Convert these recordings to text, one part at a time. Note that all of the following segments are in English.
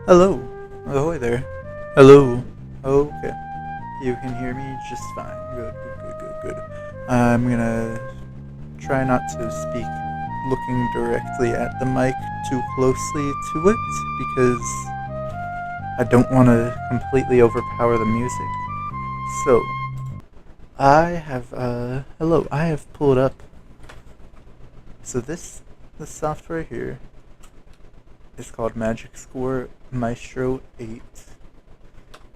Hello. Ahoy there. Hello. Okay. You can hear me just fine. Good, good, good, good, good. I'm gonna try not to speak looking directly at the mic too closely to it because I don't want to completely overpower the music. So, I have pulled up. So this software here is called Magic Score Maestro 8.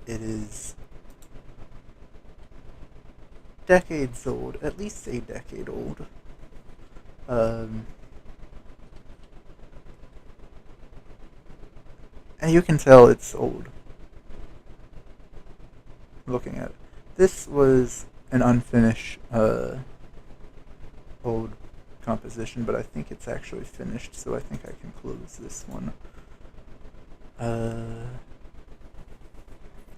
It is decades old, at least a decade old. Um, and you can tell it's old looking at it. This was an unfinished old composition, but I think it's actually finished, so I think I can close this one.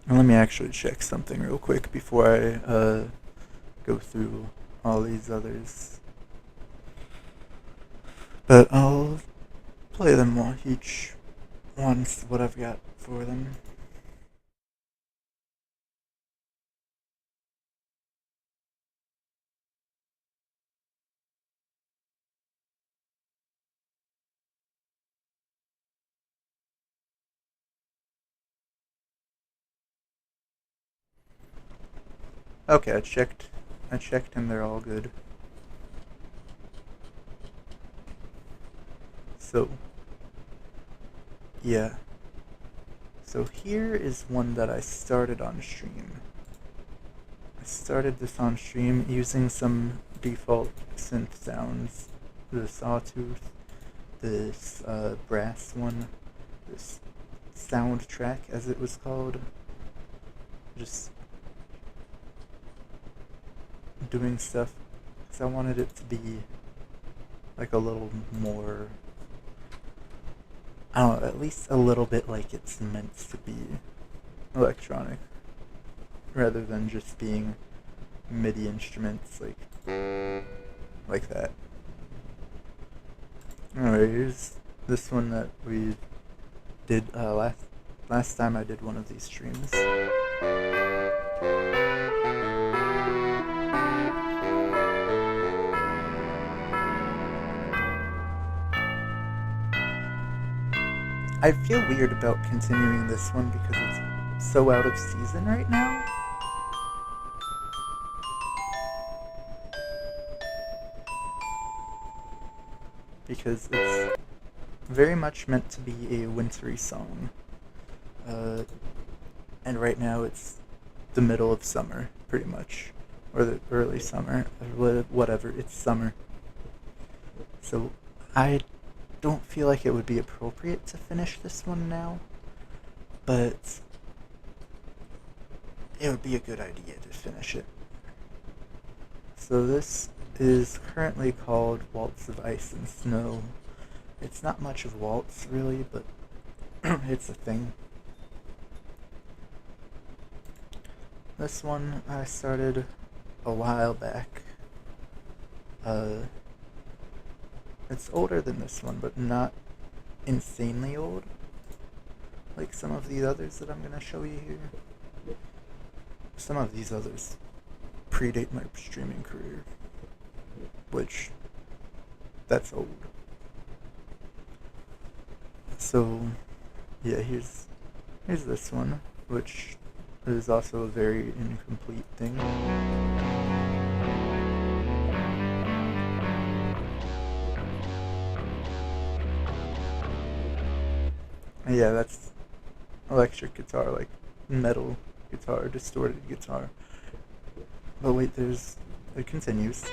Let me actually check something real quick before I go through all these others. But I'll play them all, each one's what I've got for them. Okay, I checked and they're all good. So, yeah. So here is one that I started on stream. I started this on stream using some default synth sounds. The sawtooth, this brass one, this soundtrack as it was called. Just doing stuff because I wanted it to be like a little more, I don't know, at least a little bit like it's meant to be electronic rather than just being MIDI instruments like that. Alright, here's this one that we did last time I did one of these streams. I feel weird about continuing this one because it's so out of season right now. Because it's very much meant to be a wintry song. And right now it's the middle of summer, pretty much. Or the early summer, or whatever, it's summer. So I don't feel like it would be appropriate to finish this one now, but it would be a good idea to finish it. So this is currently called Waltz of Ice and Snow. It's not much of Waltz, really, but it's a thing. This one I started a while back. It's older than this one, but not insanely old, like some of the others that I'm going to show you here. Some of these others predate my streaming career, which, that's old. So, yeah, here's this one, which is also a very incomplete thing. Yeah, that's electric guitar, like metal guitar, distorted guitar. But wait, it continues.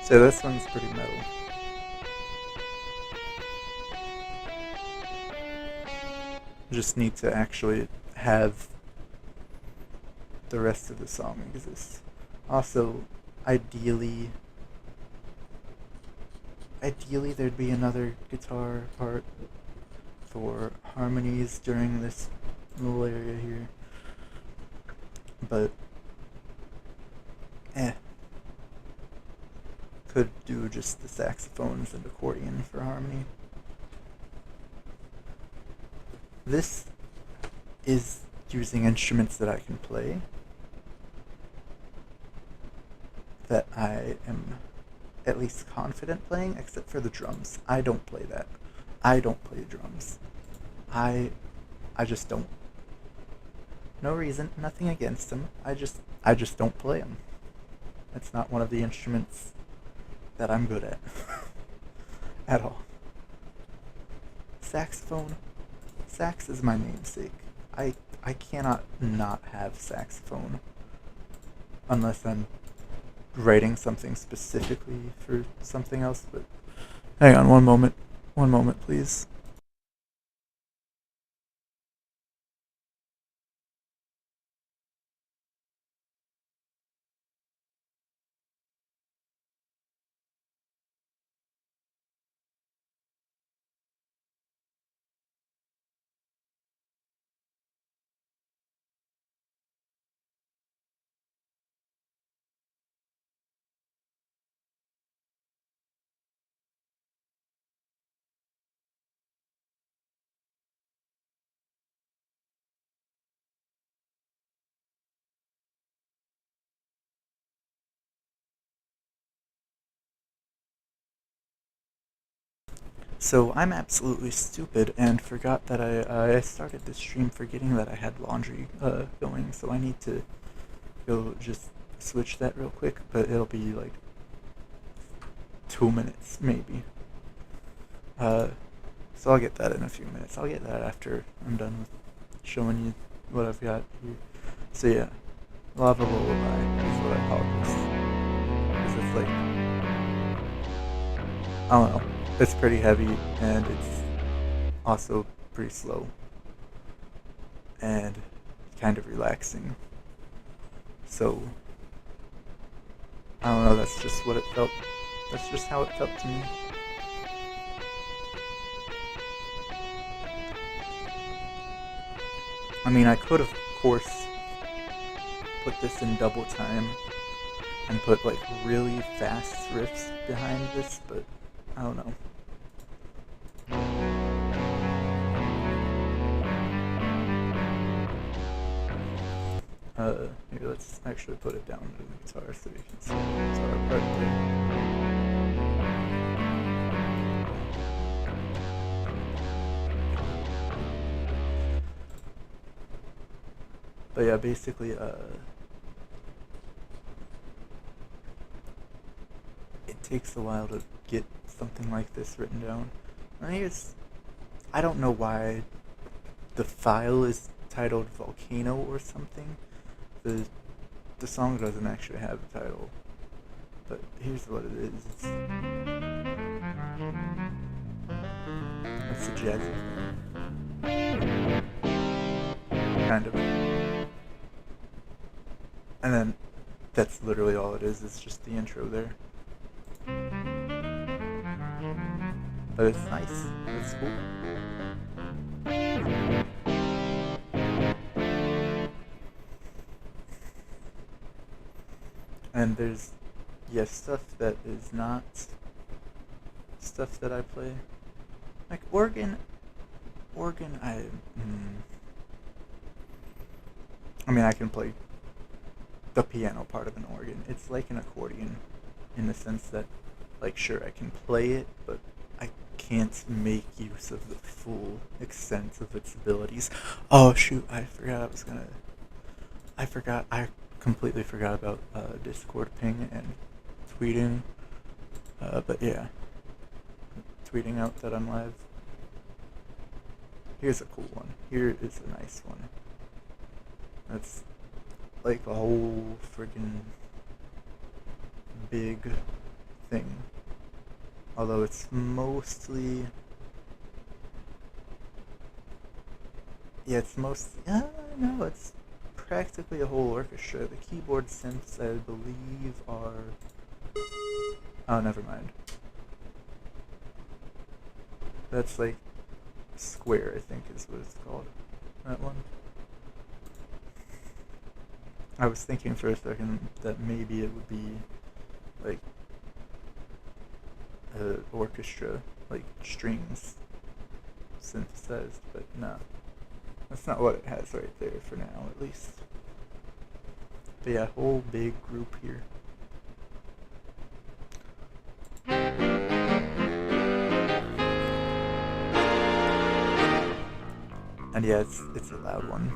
So this one's pretty metal. Just need to actually have the rest of the song exist. Also, ideally there'd be another guitar part for harmonies during this little area here. But eh. Could do just the saxophones and accordion for harmony. This is using instruments that I can play, that I am at least confident playing, except for the drums. I don't play that. I don't play drums. I just don't. No reason, nothing against them. I just don't play them. It's not one of the instruments that I'm good at. At all. Saxophone. Sax is my namesake. I cannot not have saxophone unless I'm writing something specifically for something else, but hang on one moment. One moment, please. So I'm absolutely stupid and forgot that I started this stream forgetting that I had laundry going, so I need to go just switch that real quick, but it'll be like 2 minutes maybe. So I'll get that in a few minutes. I'll get that after I'm done with showing you what I've got here. So yeah, Lava Lullaby is what I call this. Because it's like, I don't know, it's pretty heavy and it's also pretty slow and kind of relaxing. So, I don't know, that's just what it felt. That's just how it felt to me. I mean, I could, of course, put this in double time and put like really fast riffs behind this, but I don't know. Maybe let's actually put it down to the guitar so you can see the guitar part there. But yeah, basically, it takes a while to get something like this written down. I don't know why the file is titled Volcano or something. The song doesn't actually have a title, but here's what it is. It's a jazzy thing. Kind of. And then that's literally all it is. It's just the intro there. But it's nice. It's cool. And there's, yes, stuff that is not stuff that I play. Like organ, I mean, I can play the piano part of an organ. It's like an accordion in the sense that, like, sure, I can play it, but I can't make use of the full extent of its abilities. Oh, shoot, I completely forgot about Discord ping and tweeting. But yeah, tweeting out that I'm live. Here's a cool one. Here is a nice one. That's like a whole friggin' big thing. Although it's mostly... Yeah, no, it's practically a whole orchestra. The keyboard synths, I believe, are... Oh, never mind. That's like Square, I think is what it's called. That one. I was thinking for a second that maybe it would be like a orchestra, like strings synthesized, but no. That's not what it has right there for now, at least. But yeah, whole big group here. And yeah, it's a loud one.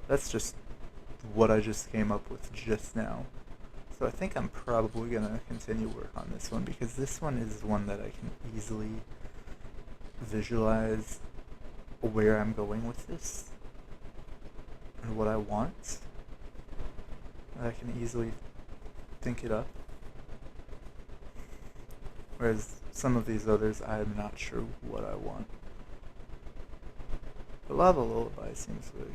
That's just what I just came up with just now. So I think I'm probably going to continue work on this one because this one is one that I can easily visualize where I'm going with this and what I want. I can easily think it up. Whereas some of these others, I'm not sure what I want. The Lava Lullaby seems like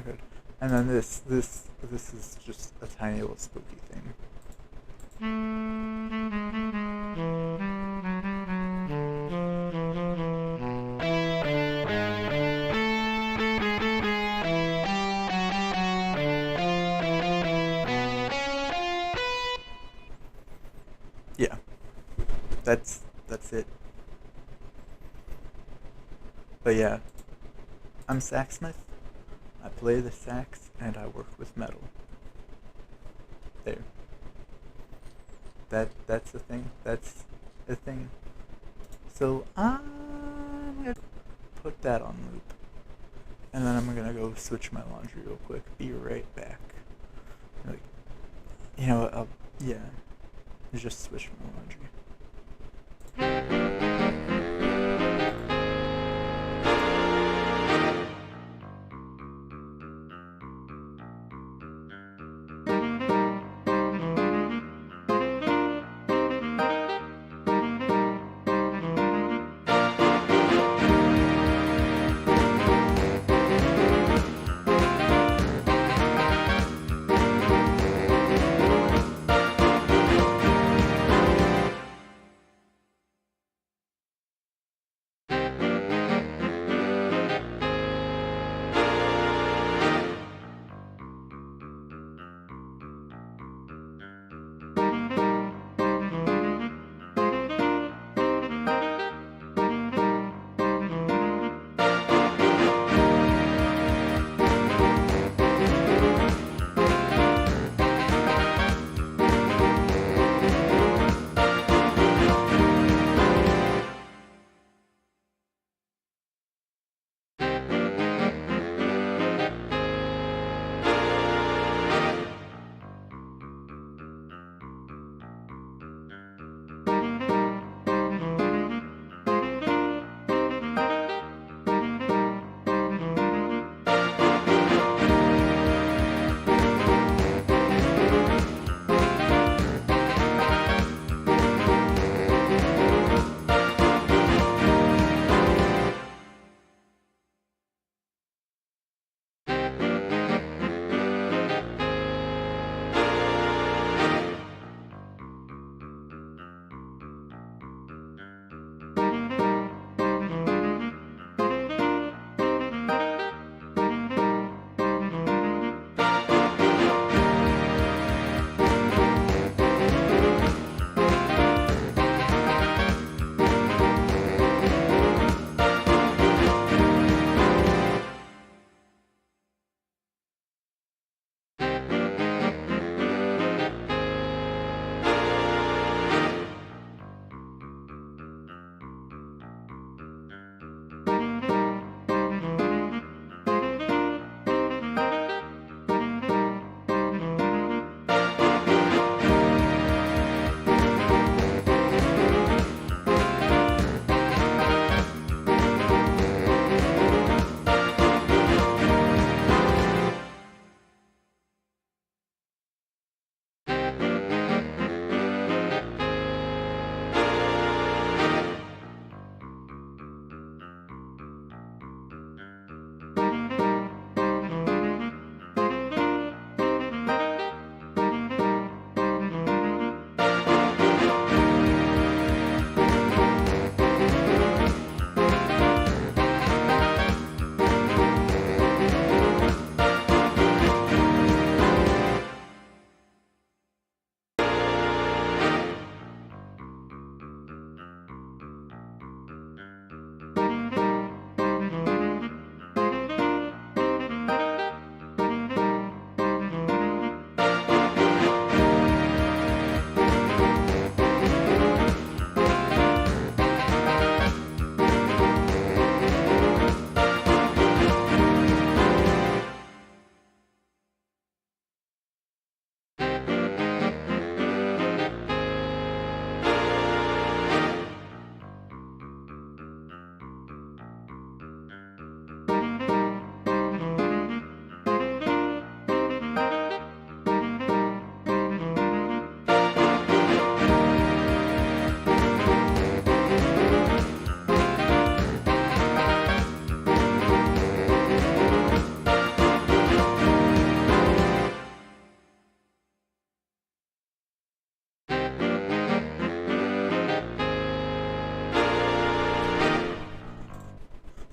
good. And then this is just a tiny little spooky thing. Yeah. That's it. But yeah, I'm Saxsmith. I play the sax and I work with metal. There. That's the thing. That's the thing. So I'm gonna put that on loop. And then I'm gonna go switch my laundry real quick. Be right back. Like, you know, yeah. Just switch my laundry.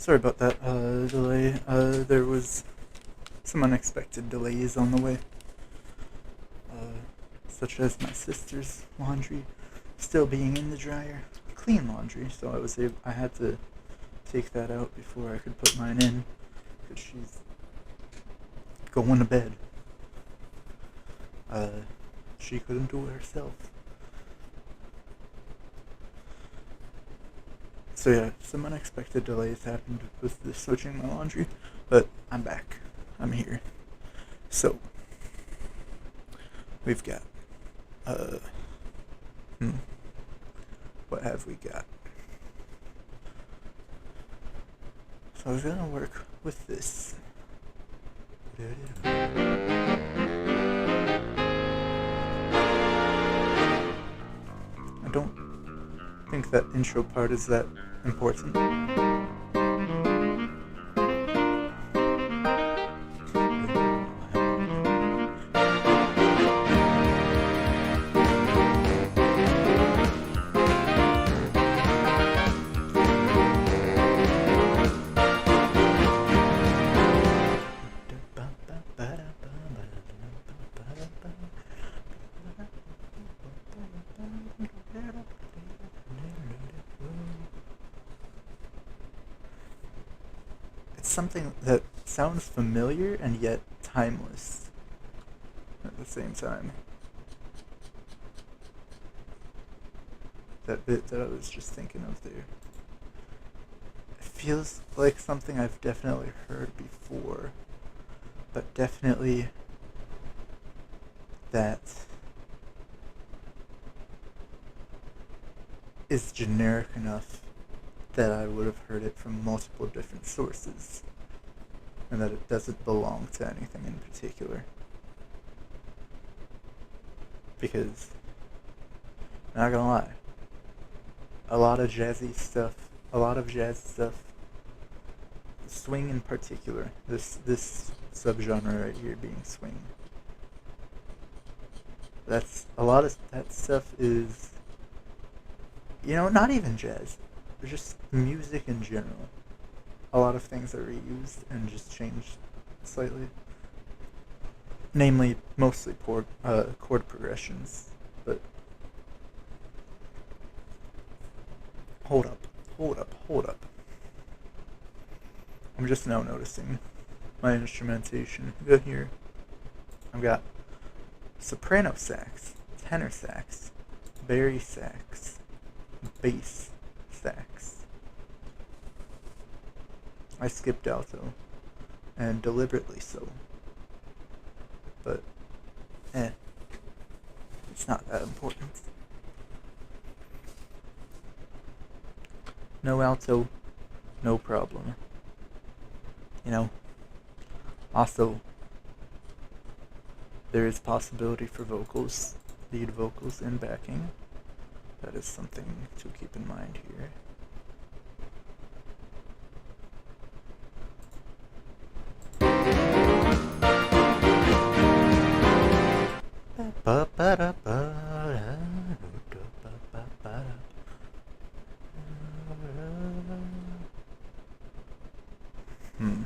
Sorry about that delay. There was some unexpected delays on the way, such as my sister's laundry still being in the dryer. Clean laundry, so I had to take that out before I could put mine in, because she's going to bed. She couldn't do it herself. So yeah, some unexpected delays happened with the switching my laundry, but I'm back. I'm here. So, we've got, what have we got? So I was gonna work with this. I don't think that intro part is that important. Something that sounds familiar and yet timeless at the same time. That bit that I was just thinking of there. It feels like something I've definitely heard before, but definitely that is generic enough that I would have heard it from multiple different sources, and that it doesn't belong to anything in particular. Because, I'm not gonna lie, a lot of jazz stuff, swing in particular, this subgenre right here being swing, that's, a lot of that stuff is, not even jazz, just music in general. A lot of things are reused and just changed slightly. Namely, mostly chord progressions. But hold up. I'm just now noticing my instrumentation here. I've got soprano sax, tenor sax, bari sax, bass sax. I skipped alto, and deliberately so. But, it's not that important. No alto, no problem. Also, there is possibility for vocals, lead vocals and backing. That is something to keep in mind here.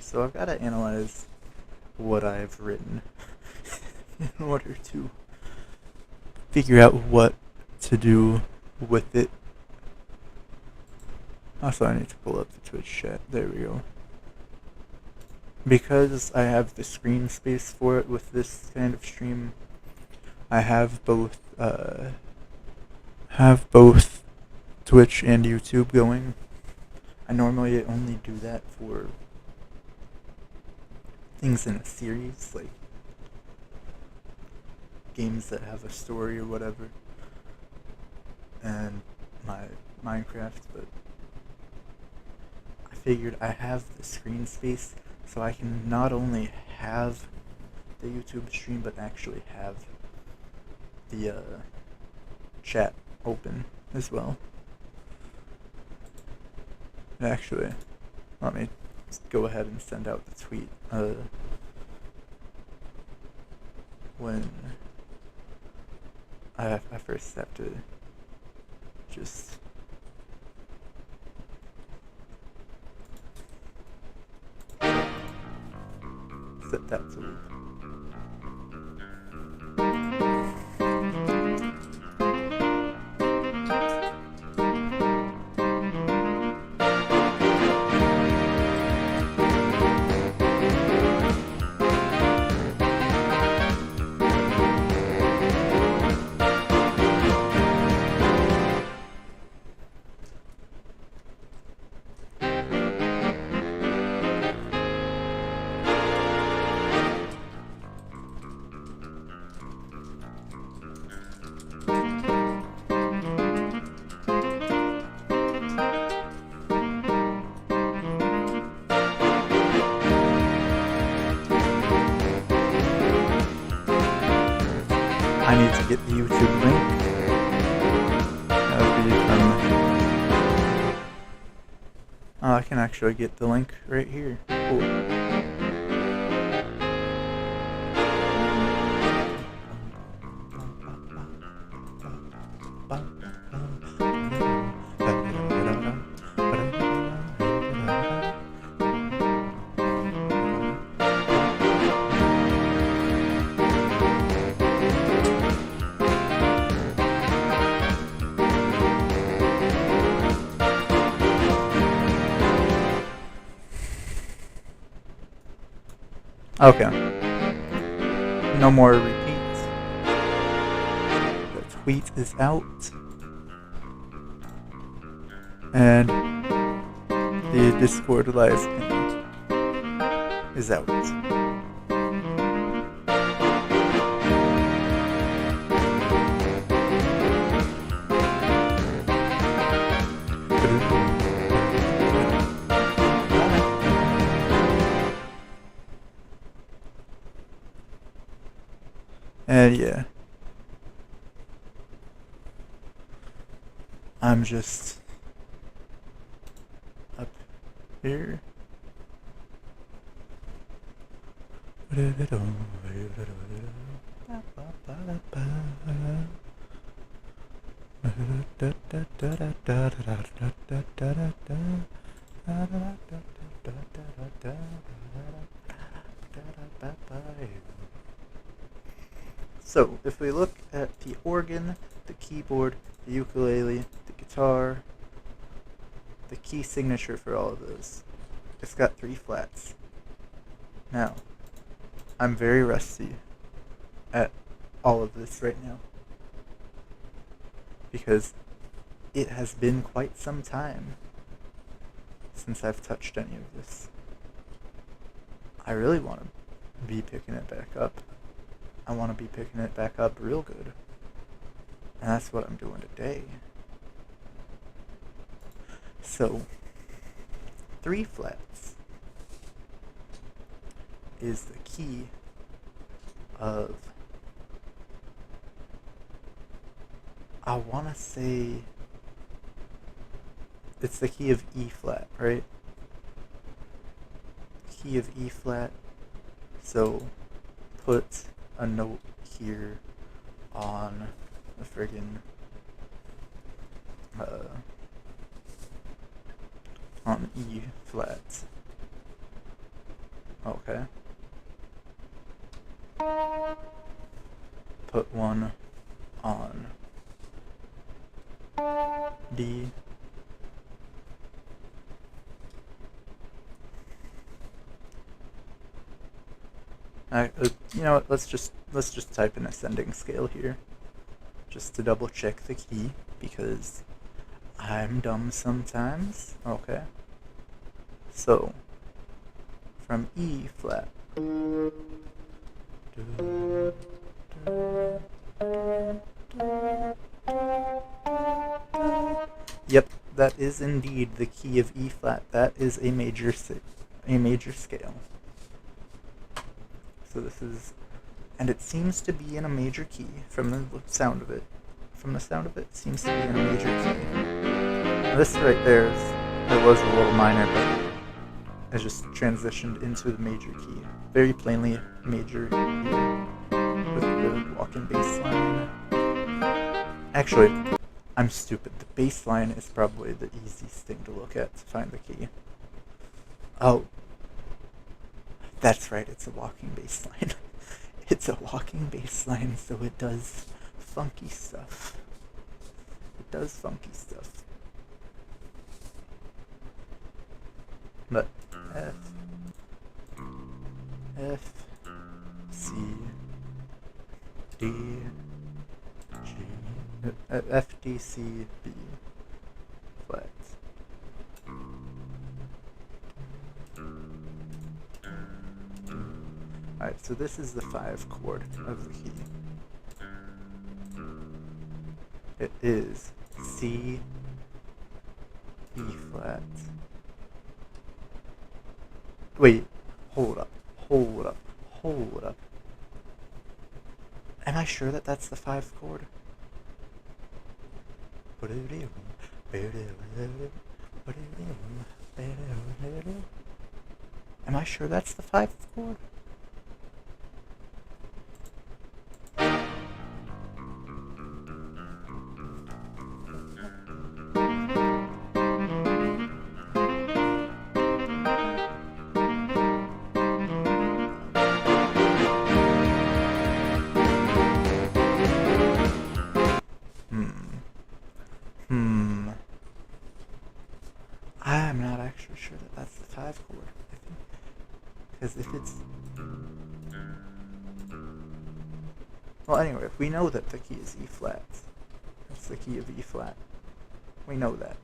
So I've got to analyze what I've written in order to figure out what to do with it. Also, I need to pull up the Twitch chat. There we go. Because I have the screen space for it with this kind of stream, I have both Twitch and YouTube going. I normally only do that for things in a series, like games that have a story or whatever, and my Minecraft, but I figured I have the screen space so I can not only have the YouTube stream, but actually have the chat open as well. Actually, let me go ahead and send out the tweet when I first have to just set that to loop. I need to get the YouTube link. That would be fun. Oh, I can actually get the link right here. Cool. Okay. No more repeats. The tweet is out. And the Discord live stream is out. And yeah, I'm just up here. So, if we look at the organ, the keyboard, the ukulele, the guitar, the key signature for all of those, it's got 3 flats. Now, I'm very rusty at all of this right now, because it has been quite some time since I've touched any of this. I really want to be picking it back up. I want to be picking it back up real good. And that's what I'm doing today. So, 3 flats is the key of, I want to say, it's the key of E flat, right? Key of E flat. So, put a note here on the friggin' on E flat. Okay. Put one on D. You know what? Let's just type an ascending scale here, just to double check the key, because I'm dumb sometimes. Okay. So, from E flat. Yep, that is indeed the key of E flat. That is a major scale. So this is, and it seems to be in a major key from the sound of it. From the sound of it, it seems to be in a major key. Now this right there it was a little minor, but I just transitioned into the major key. Very plainly major here, with the walking bass line. Actually, I'm stupid. The bass line is probably the easiest thing to look at to find the key. Oh, That's right, it's a walking bass line. It's a walking bass line, so it does funky stuff. It does funky stuff. But F, C, D, G, F, D, C, B, flat. Alright, so this is the 5 chord of the key. It is C, E flat. Wait, hold up. Am I sure that that's the 5th chord? Am I sure that's the 5th chord? I'm not actually sure that that's the 5 chord, I think. Because if it's... Well, anyway, we know that the key is E flat. It's the key of E flat. We know that.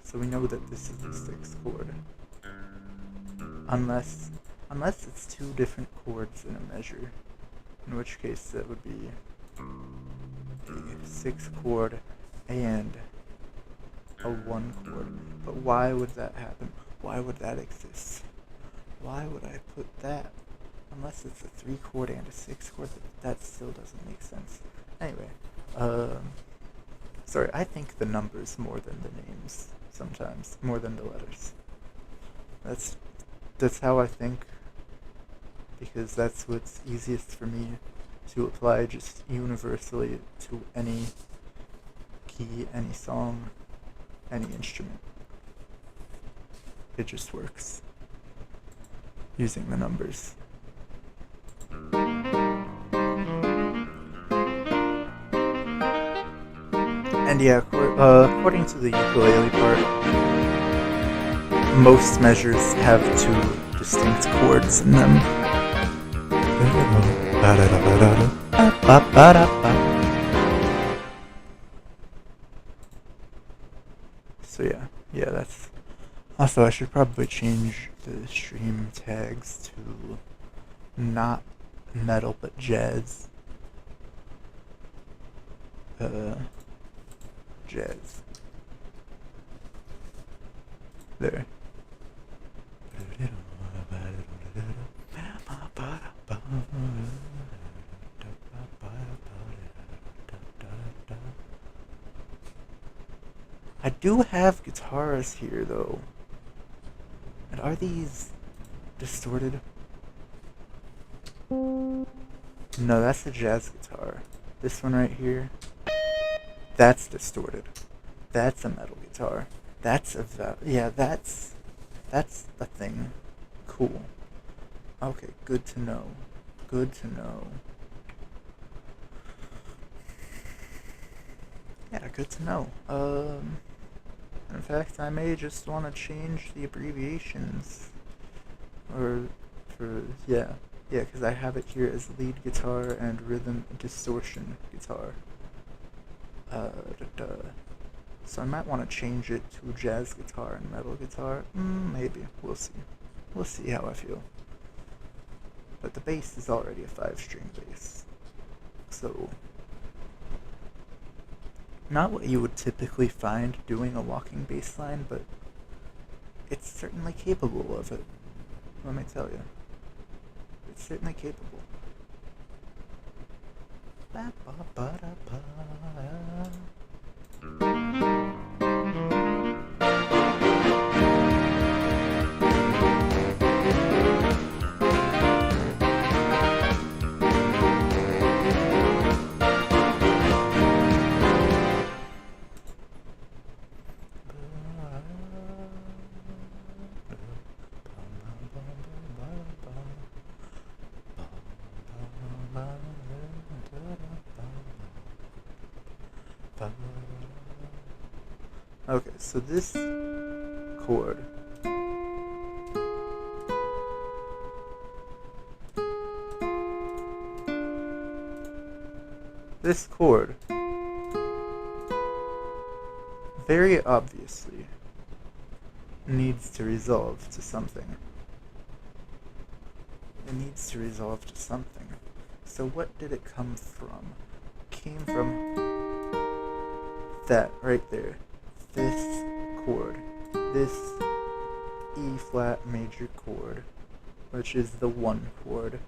So we know that this is the 6th chord. Unless it's 2 different chords in a measure. In which case that would be the 6th chord and a 1 chord. But why would that happen? Why would that exist? Why would I put that? Unless it's a 3 chord and a 6 chord, that still doesn't make sense. Anyway, sorry, I think the numbers more than the names sometimes, more than the letters. That's how I think, because that's what's easiest for me to apply just universally to any key, any song, any instrument. It just works using the numbers. And yeah, according to the ukulele part, most measures have 2 distinct chords in them. So yeah, that's... Also, I should probably change the stream tags to not metal but jazz. Jazz. There. I do have guitars here though. And are these distorted? No, that's a jazz guitar. This one right here, that's distorted. That's a metal guitar. That's a that's the thing. Cool. Okay, good to know. Good to know. Yeah, good to know. In fact, I may just want to change the abbreviations. Yeah, because I have it here as lead guitar and rhythm distortion guitar. So I might want to change it to jazz guitar and metal guitar. Maybe. We'll see. We'll see how I feel. But the bass is already a 5-string bass. So, not what you would typically find doing a walking bass line, but it's certainly capable of it. Let me tell you. It's certainly capable. Okay, so this chord. This chord, very obviously, needs to resolve to something. It needs to resolve to something. So what did it come from? It came from that right there. This chord. This E flat major chord, which is the 1 chord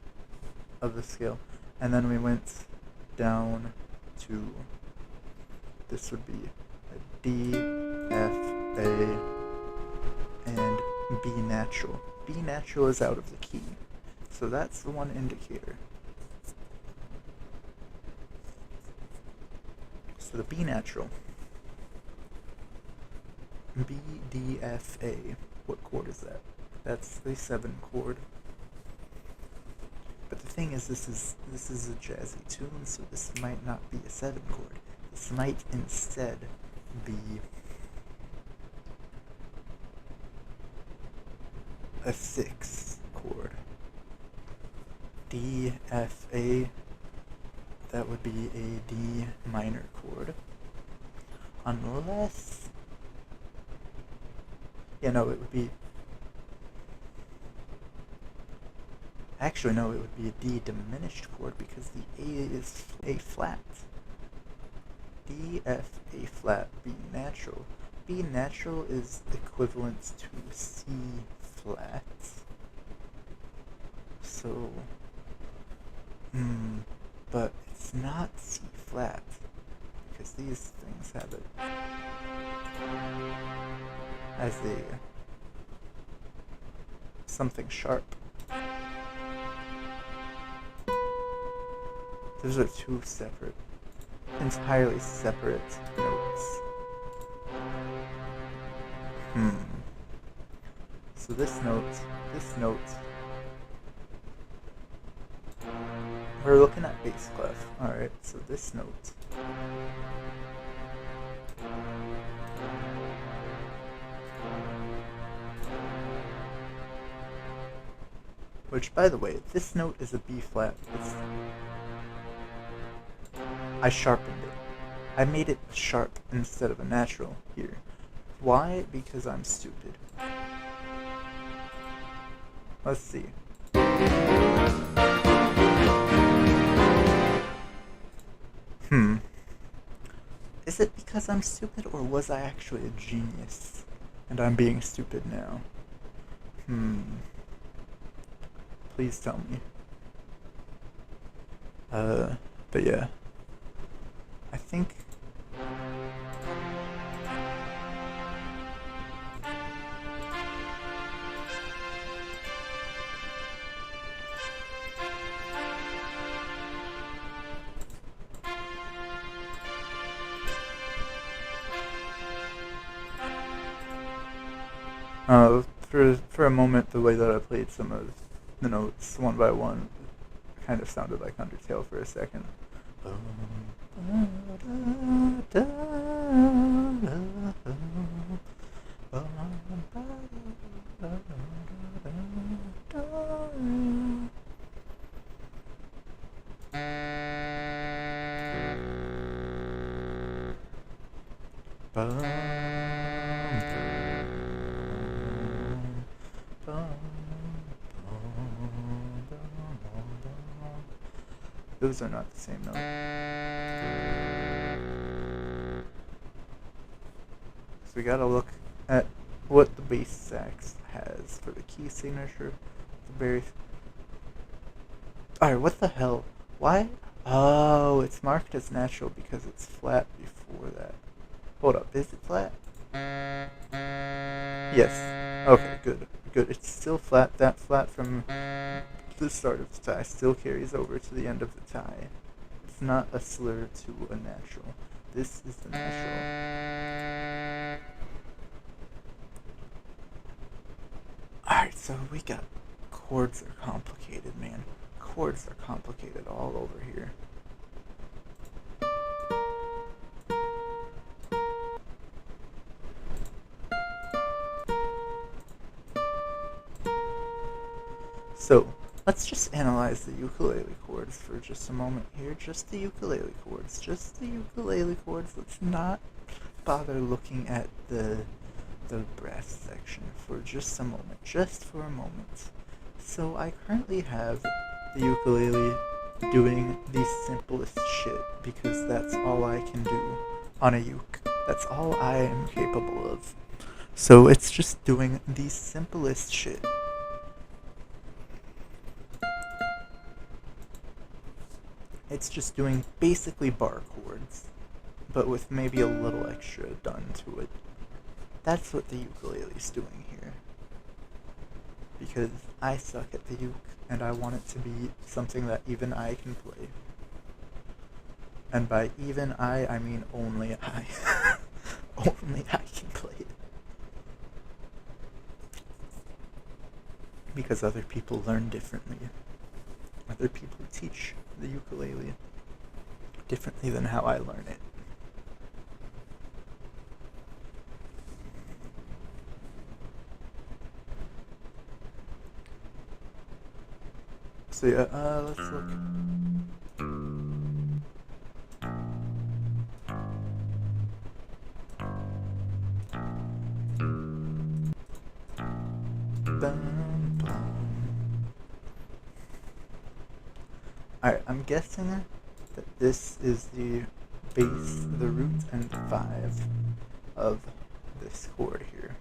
of the scale. And then we went down to, this would be a D, F, A, and B natural. B natural is out of the key, so that's the one indicator. So the B natural, B, D, F, A, what chord is that? That's the 7 chord. But the thing is, this is a jazzy tune, so this might not be a 7 chord. This might instead be a 6 chord. D, F, A, that would be a D minor chord. Unless, yeah, no, it would be, actually, no, it would be a D diminished chord because the A is A flat. D, F, A flat, B natural. B natural is equivalent to C flat. So, but it's not C flat because these things have it as a something sharp. Those are two separate, entirely separate notes. So this note, we're looking at bass clef. Alright, so this note. Which, by the way, this note is a B flat. I sharpened it. I made it sharp instead of a natural here. Why? Because I'm stupid. Let's see. Is it because I'm stupid, or was I actually a genius and I'm being stupid now? Please tell me. But yeah. I think for a moment, the way that I played some of the notes one by one kind of sounded like Undertale for a second. Those are not the same note. So we gotta look at what the bass sax has for the key signature. Alright, what the hell? Why? Oh, it's marked as natural because it's flat before that. Hold up, is it flat? Yes. Okay, good. Good. It's still flat. That flat from the start of the tie still carries over to the end of the tie. It's not a slur to a natural. This is the natural. Alright, so we got chords are complicated, man. Chords are complicated all over here. So, let's just analyze the ukulele chords for just a moment here. Just the ukulele chords. Just the ukulele chords. Let's not bother looking at the brass section for just a moment. Just for a moment. So, I currently have the ukulele doing the simplest shit because that's all I can do on a uke. That's all I am capable of. So it's just doing the simplest shit. It's just doing basically bar chords, but with maybe a little extra done to it. That's what the ukulele's doing here. Because I suck at the uke, and I want it to be something that even I can play. And by even I mean only I. Only I can play it. Because other people learn differently. Other people teach the ukulele differently than how I learn it. So yeah, let's look. Alright, I'm guessing that this is the bass, the root and 5 of this chord here.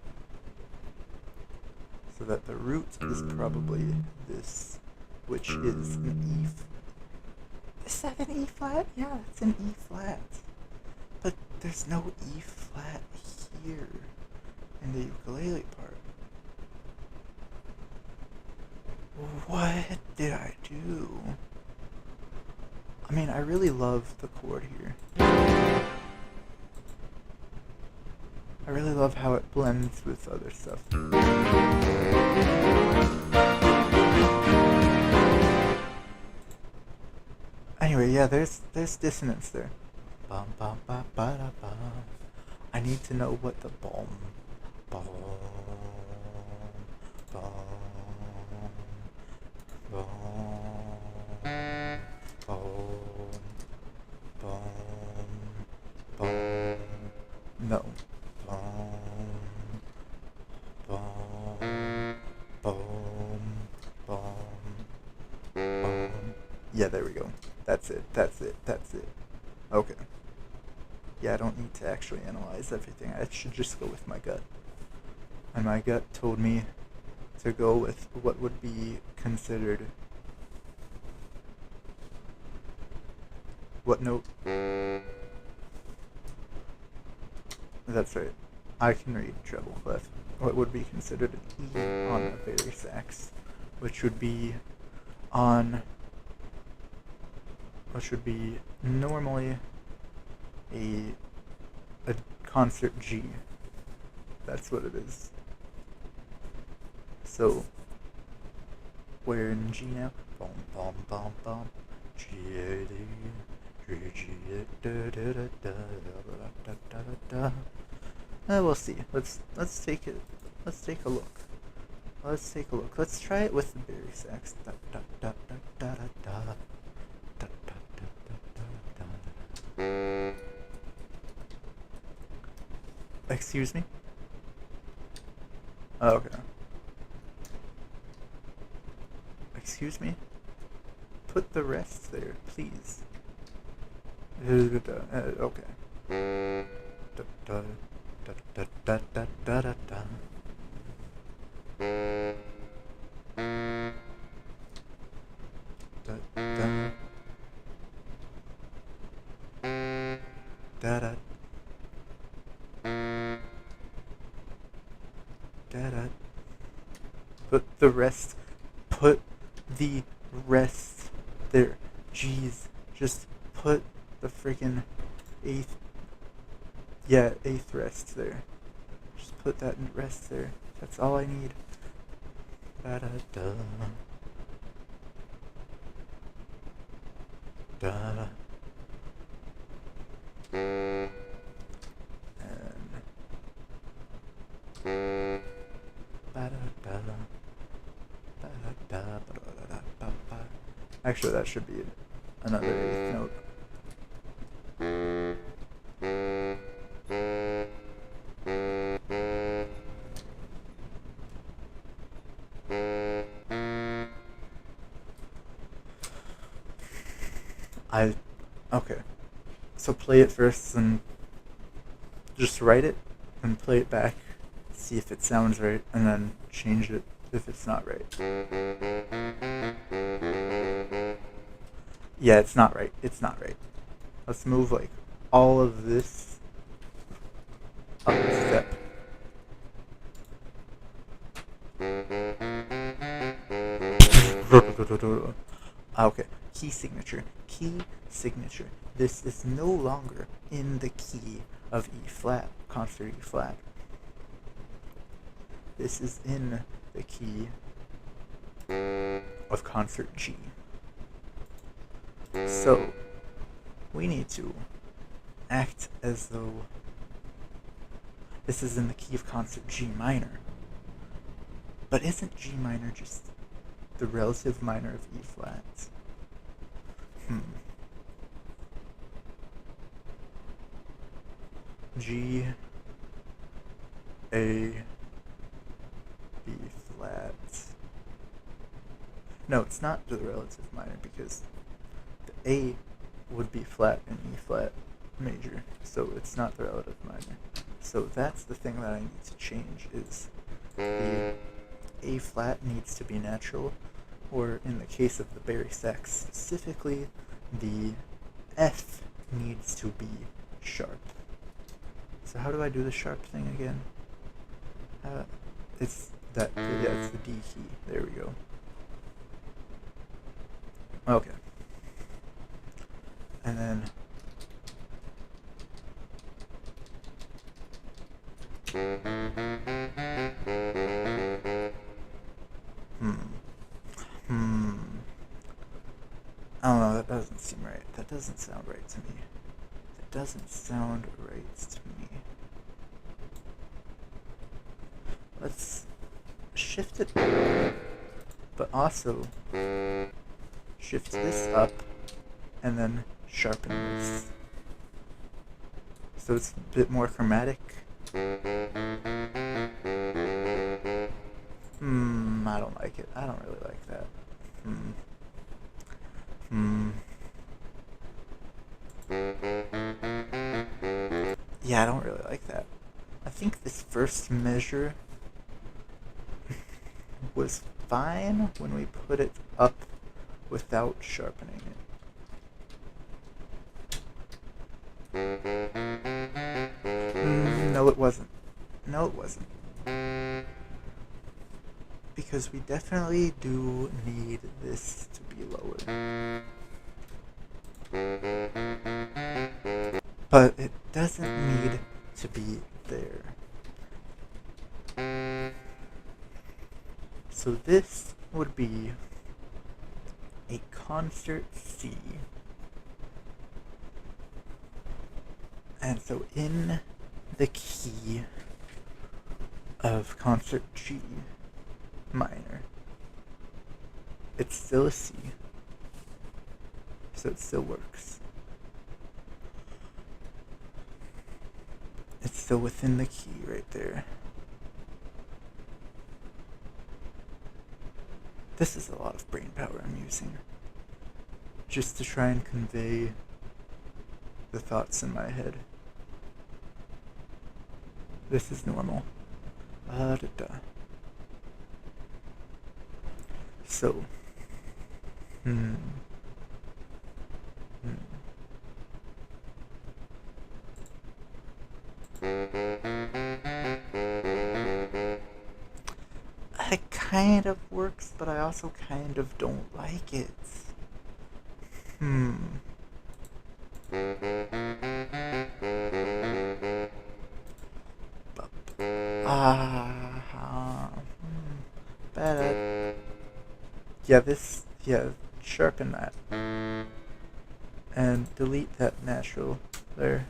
So that the root is probably this, which is an E. Is that an E flat? Yeah, it's an E flat. But there's no E flat here in the ukulele part. What did I do? I mean, I really love the chord here. I really love how it blends with other stuff. Anyway, yeah, there's dissonance there. Bum, bum, ba, ba, da, ba. I need to know what the bum, bum, bum, bum, bum, bum, bum. No. Yeah, there we go. That's it. Okay. Yeah, I don't need to actually analyze everything. I should just go with my gut. And my gut told me to go with what would be considered... What note? That's right. I can read treble clef. What would be considered an E on the bari sax, which would be normally a concert G. That's what it is. So we're in G now. Bum bum bum bum. G A D G G da da da da da da da da. We'll see. Let's take it. Let's take a look. Let's try it with the bari sax. Da da da da da da da. Excuse me? Oh, okay. Excuse me? Put the rest there, please. Okay. Da da da da da da da da da. Da da da da. Put the rest there. Jeez. Just put the freaking eighth rest there. Just put that rest there. That's all I need. Da da da. Da. Actually, that should be another eighth note. Okay. So play it first and just write it and play it back, see if it sounds right, and then change it if it's not right. Yeah, it's not right. It's not right. Let's move like all of this up a step. Okay, key signature. Key signature. This is no longer in the key of E flat, concert E flat. This is in the key of concert G. So, we need to act as though this is in the key of concert G minor. But isn't G minor just the relative minor of E flat? G, A, B flat. No, it's not the relative minor because the A would be flat in E flat major, so it's not the relative minor. So that's the thing that I need to change, is the A flat needs to be natural, or in the case of the Barry sax specifically, the F needs to be sharp. So how do I do the sharp thing again? It's the D key. There we go. Okay. And then I don't know, that doesn't seem right. That doesn't sound right to me. That doesn't sound right to me. Let's shift it up, but also shift this up and then sharpen this. So it's a bit more chromatic. I don't like it. I don't really like that. Yeah, I don't really like that. I think this first measure was fine when we put it up without sharpening it. No, it wasn't. No, it wasn't. Because we definitely do need this to be lower. But it doesn't need to be there. So this would be a concert C. And so in the key of concert G minor, it's still a C. So it still works. It's still within the key right there. This is a lot of brain power I'm using just to try and convey the thoughts in my head. This is normal. So, it kind of works, but I also kind of don't like it. Bad. Yeah, sharpen that. And delete that natural there.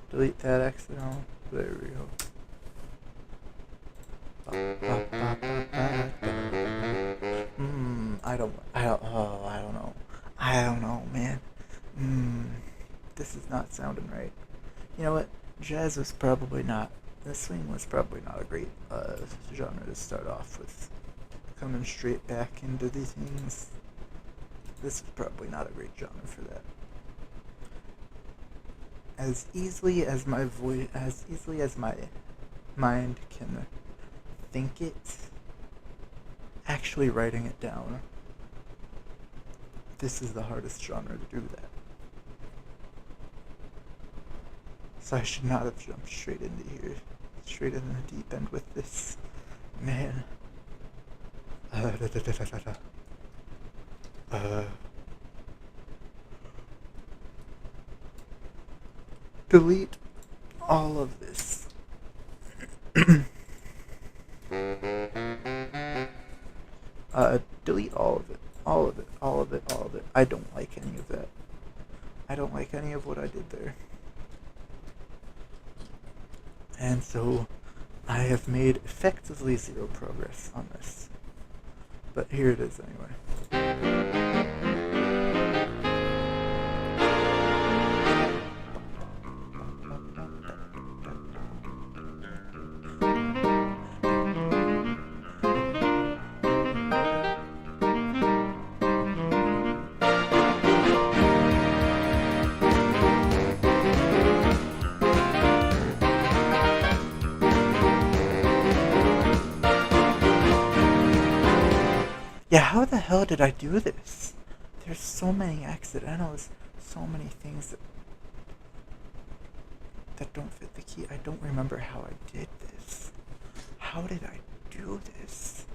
Delete that accidental. There we go. I don't know, man. Hmm, this is not sounding right. You know what? Jazz was probably not, the swing was probably not a great genre to start off with. Coming straight back into these things, this is probably not a great genre for that. As easily as my mind can think it, actually writing it down, this is the hardest genre to do that. So I should not have jumped straight into here, straight into the deep end with this. Man. Delete all of this. Delete all of it. All of it. All of it. All of it. I don't like any of that. I don't like any of what I did there. And so I have made effectively zero progress on this. But here it is anyway. Yeah, how the hell did I do this? There's so many accidentals, so many things that don't fit the key. I don't remember how I did this. How did I do this?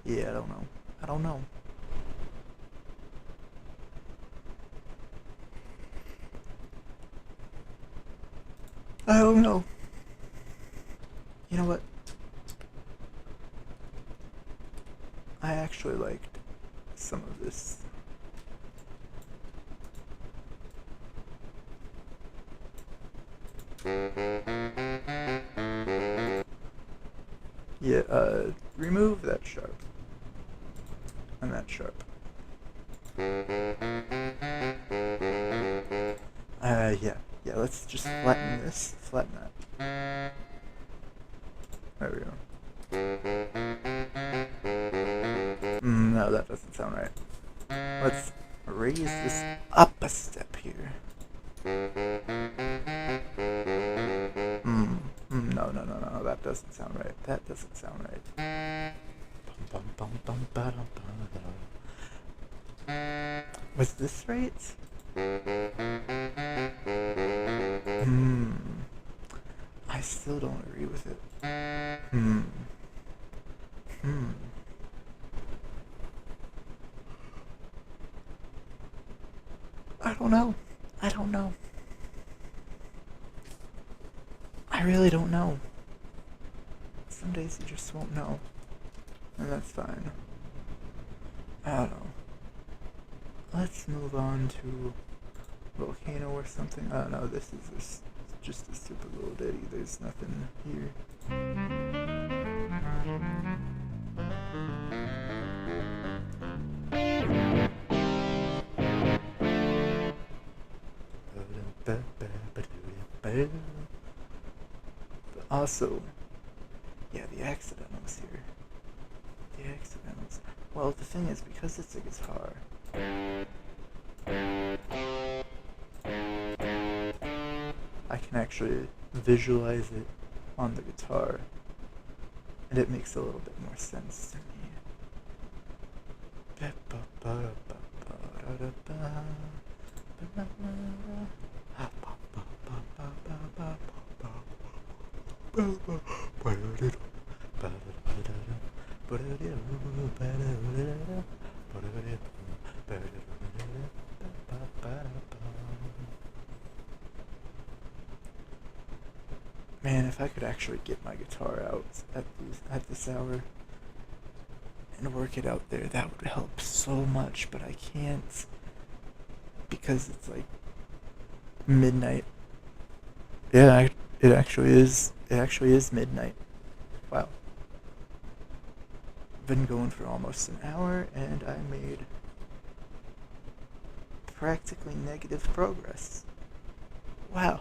Yeah, I don't know. I don't know. I don't know. You know what? I actually liked some of this. Yeah, remove that sharp. And that sharp. Yeah, let's just flatten this. Flatten that. There we go. No, that doesn't sound right. Let's raise this up a step here. No, that doesn't sound right. That doesn't sound right. Was this right? I still don't agree with it. I don't know. I really don't know. Some days you just won't know. And that's fine. I don't know. Let's move on to Volcano or something. Oh no, this is just a stupid little ditty. There's nothing here. But also, yeah, the accidentals here. The accidentals. Well, the thing is, because it's a guitar, I can actually visualize it on the guitar, and it makes a little bit more sense to me. Man, if I could actually get my guitar out at this hour and work it out there, that would help so much, but I can't because it's like midnight. Yeah, it actually is. It actually is midnight. Wow. Been going for almost an hour, and I made practically negative progress. Wow.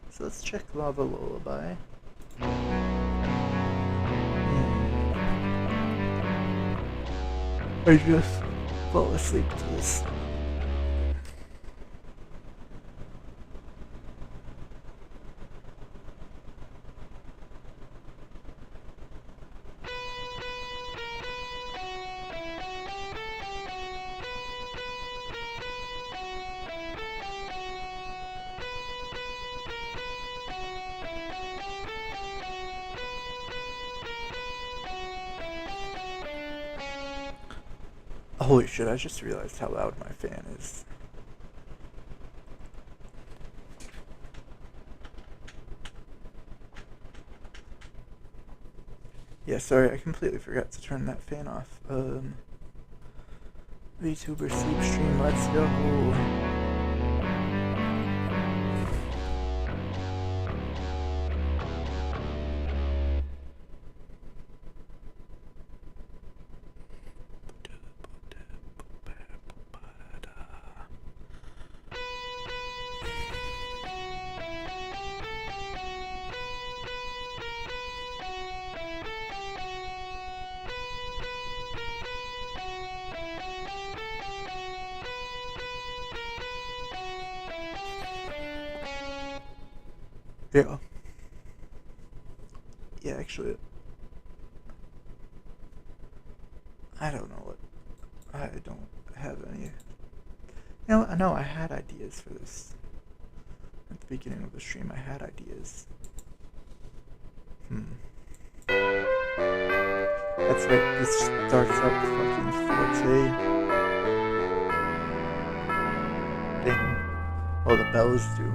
So let's check Lava Lullaby. I just fall asleep to this. Holy shit, I just realized how loud my fan is. Yeah, sorry, I completely forgot to turn that fan off. VTuber sleep stream, let's go. Yeah. Yeah, actually, I don't know what. I don't have any. No, I had ideas for this. At the beginning of the stream, I had ideas. That's right, this starts up fucking Forte. Dang. Oh, the bells do.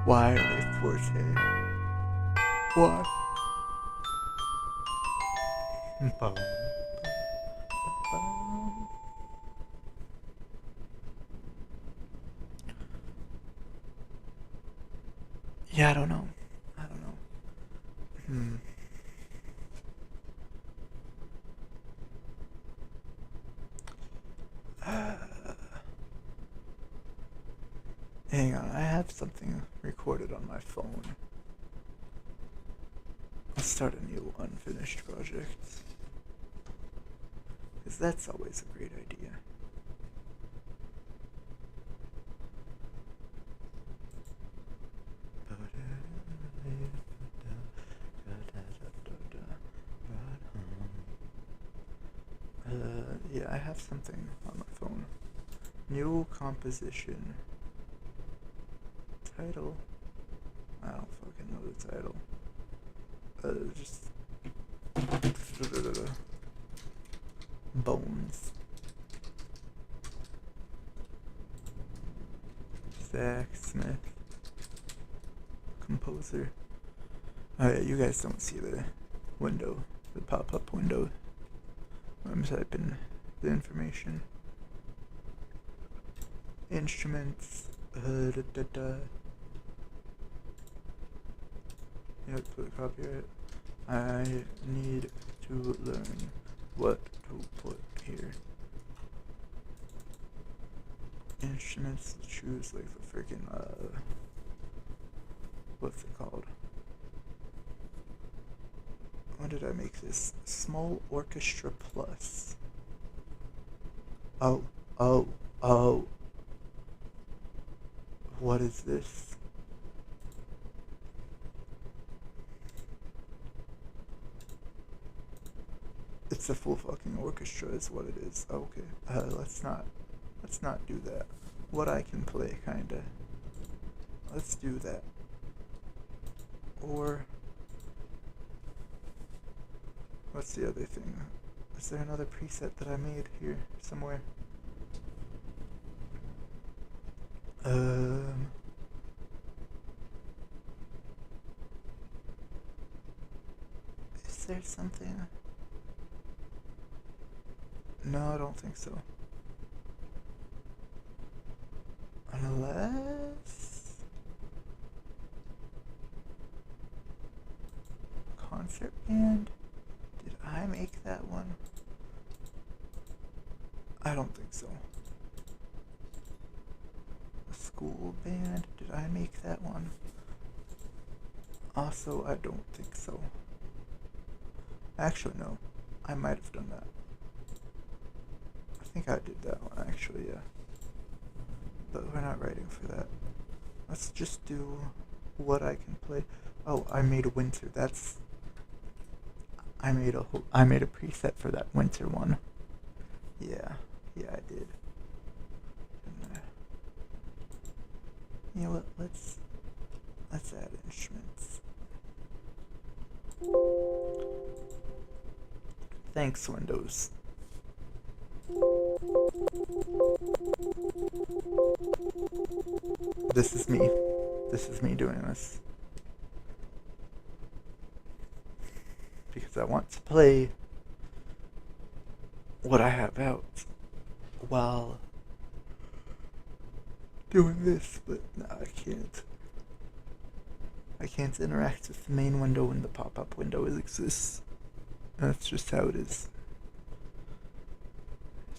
Why are they Forte? Why? Yeah, I don't know. Hang on, I have something recorded on my phone. Let's start a new unfinished project. Because that's always a great idea. Yeah, I have something on my phone. New composition. Title? I don't fucking know the title. Just Bones. Zach Smith. Composer. Oh yeah, you guys don't see the window, the pop-up window. I'm typing the information. Instruments. You have to put copyright. I need to learn what to put here. Instruments to choose, like the freaking what's it called? When did I make this? Small Orchestra Plus. Oh. What is this? It's It's a full fucking orchestra is what it is. Okay, let's not do that. What I can play, kinda. Let's do that. Or, what's the other thing? Is there another preset that I made here somewhere? Is there something? No, I don't think so. Unless... concert band? Did I make that one? I don't think so. A school band? Did I make that one? Also, I don't think so. Actually, no. I might have done that. I think I did that one, actually, yeah. But we're not writing for that. Let's just do what I can play. Oh, I made a winter. That's... I made a preset for that winter one. Yeah, I did. You know what? Let's add instruments. Thanks, Windows. This is me. This is me doing this. Because I want to play what I have out while doing this, but no, I can't. I can't interact with the main window when the pop-up window exists. That's just how it is.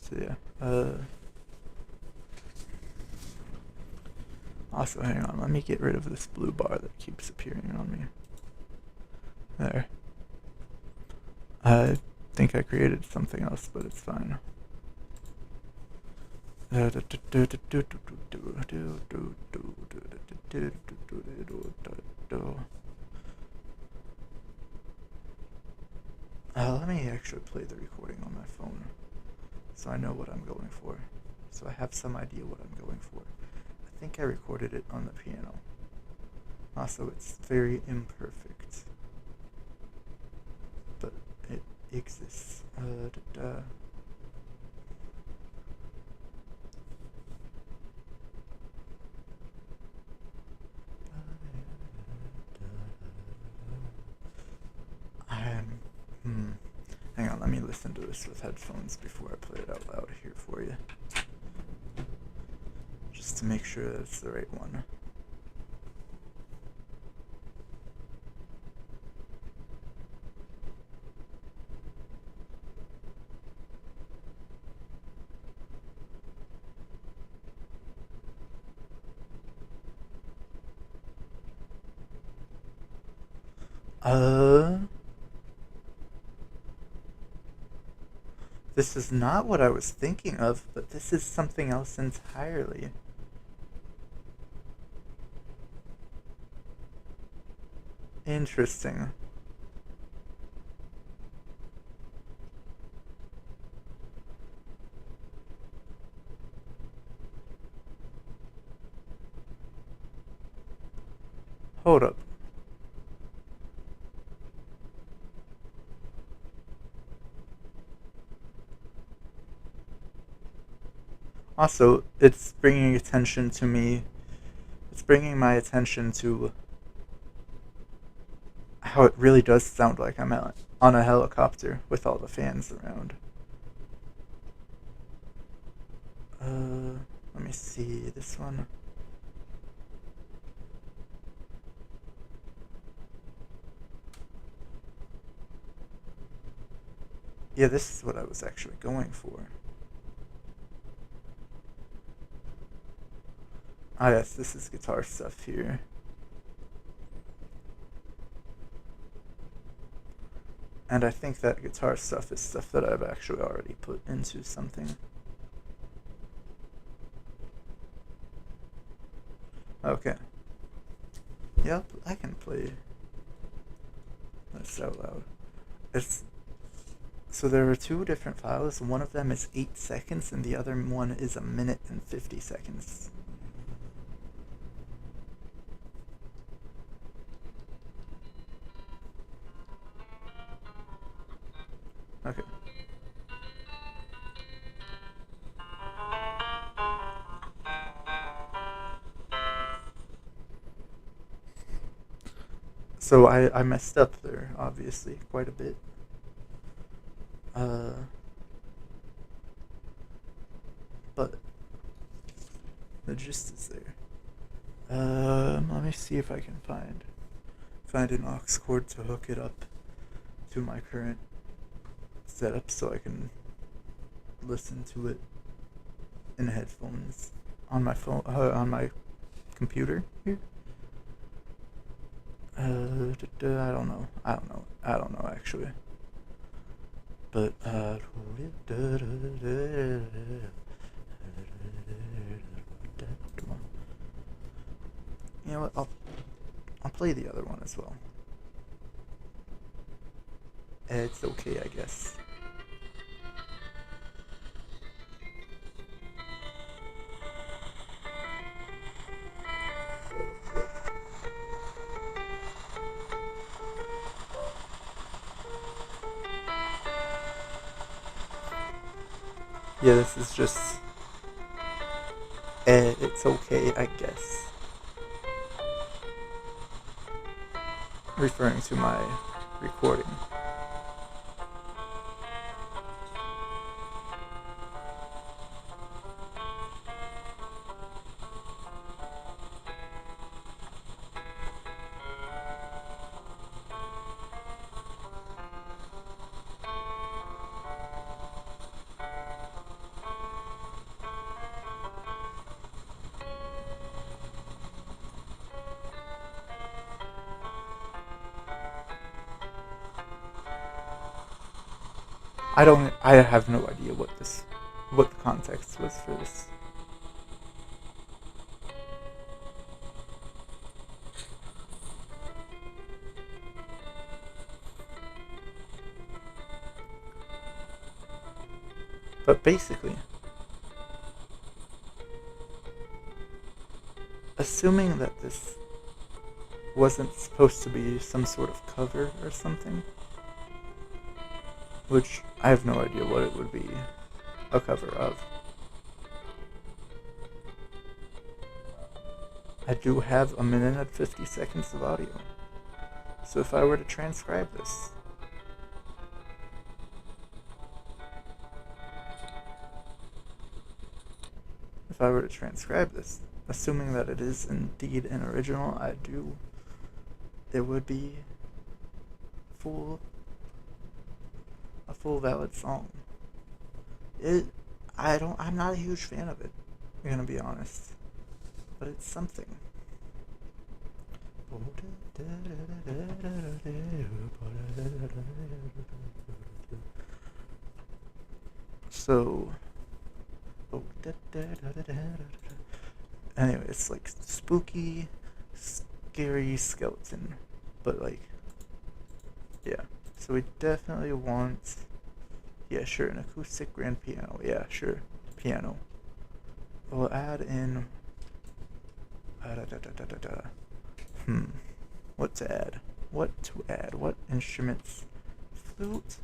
So yeah, also, hang on, let me get rid of this blue bar that keeps appearing on me. There. I think I created something else, but it's fine. Let me actually play the recording on my phone, so I know what I'm going for. So I have some idea what I'm going for. I think I recorded it on the piano. Also, it's very imperfect, but it exists. Hang on, let me listen to this with headphones before I play it out loud here for you. Just to make sure that it's the right one. This is not what I was thinking of, but this is something else entirely. Interesting. Hold up. Also, it's bringing attention to me. It's bringing my attention to how it really does sound like I'm on a helicopter with all the fans around. Let me see this one. Yeah, this is what I was actually going for. Ah yes, this is guitar stuff here. And I think that guitar stuff is stuff that I've actually already put into something. Okay. Yep, I can play this out loud. It's So there are two different files. One of them is 8 seconds, and the other one is 1 minute and 50 seconds. Okay. So I messed up there, obviously, quite a bit. But the gist is there. Let me see if I can find an aux cord to hook it up to my current setup so I can listen to it in headphones on my phone, on my computer here. I don't know actually. But you know what? I'll play the other one as well. It's okay, I guess. Yeah, this is just it's okay, I guess. Referring to my recording. I have no idea what the context was for this. But basically, assuming that this wasn't supposed to be some sort of cover or something, which I have no idea what it would be a cover of. I do have 1 minute and 50 seconds of audio. So if I were to transcribe this, assuming that it is indeed an original, it would be a full valid song. I'm not a huge fan of it, I'm gonna be honest. But it's something. So anyway, it's like spooky, scary skeleton, but like, yeah. So we definitely want, yeah, sure, an acoustic grand piano. Yeah, sure, piano. We'll add in, what to add? What instruments? Flute.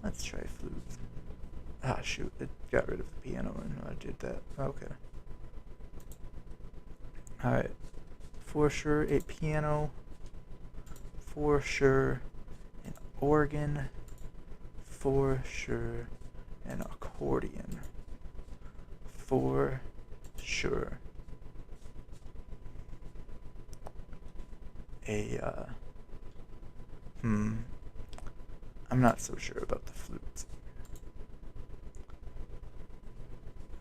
Let's try flute. Ah, shoot, it got rid of the piano when I did that. Okay. Alright. For sure, a piano. For sure, an organ. For sure, an accordion. For sure, I'm not so sure about the flute.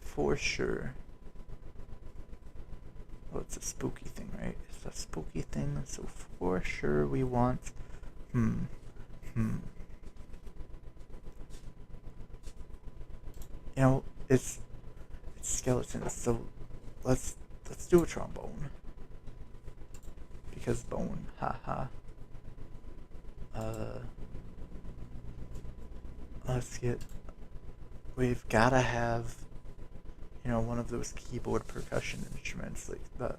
For sure. Well, it's a spooky thing, right? It's a spooky thing, so for sure we want, You know, it's skeletons, so let's do a trombone. because bone, haha. Let's get. We've gotta have, one of those keyboard percussion instruments, like the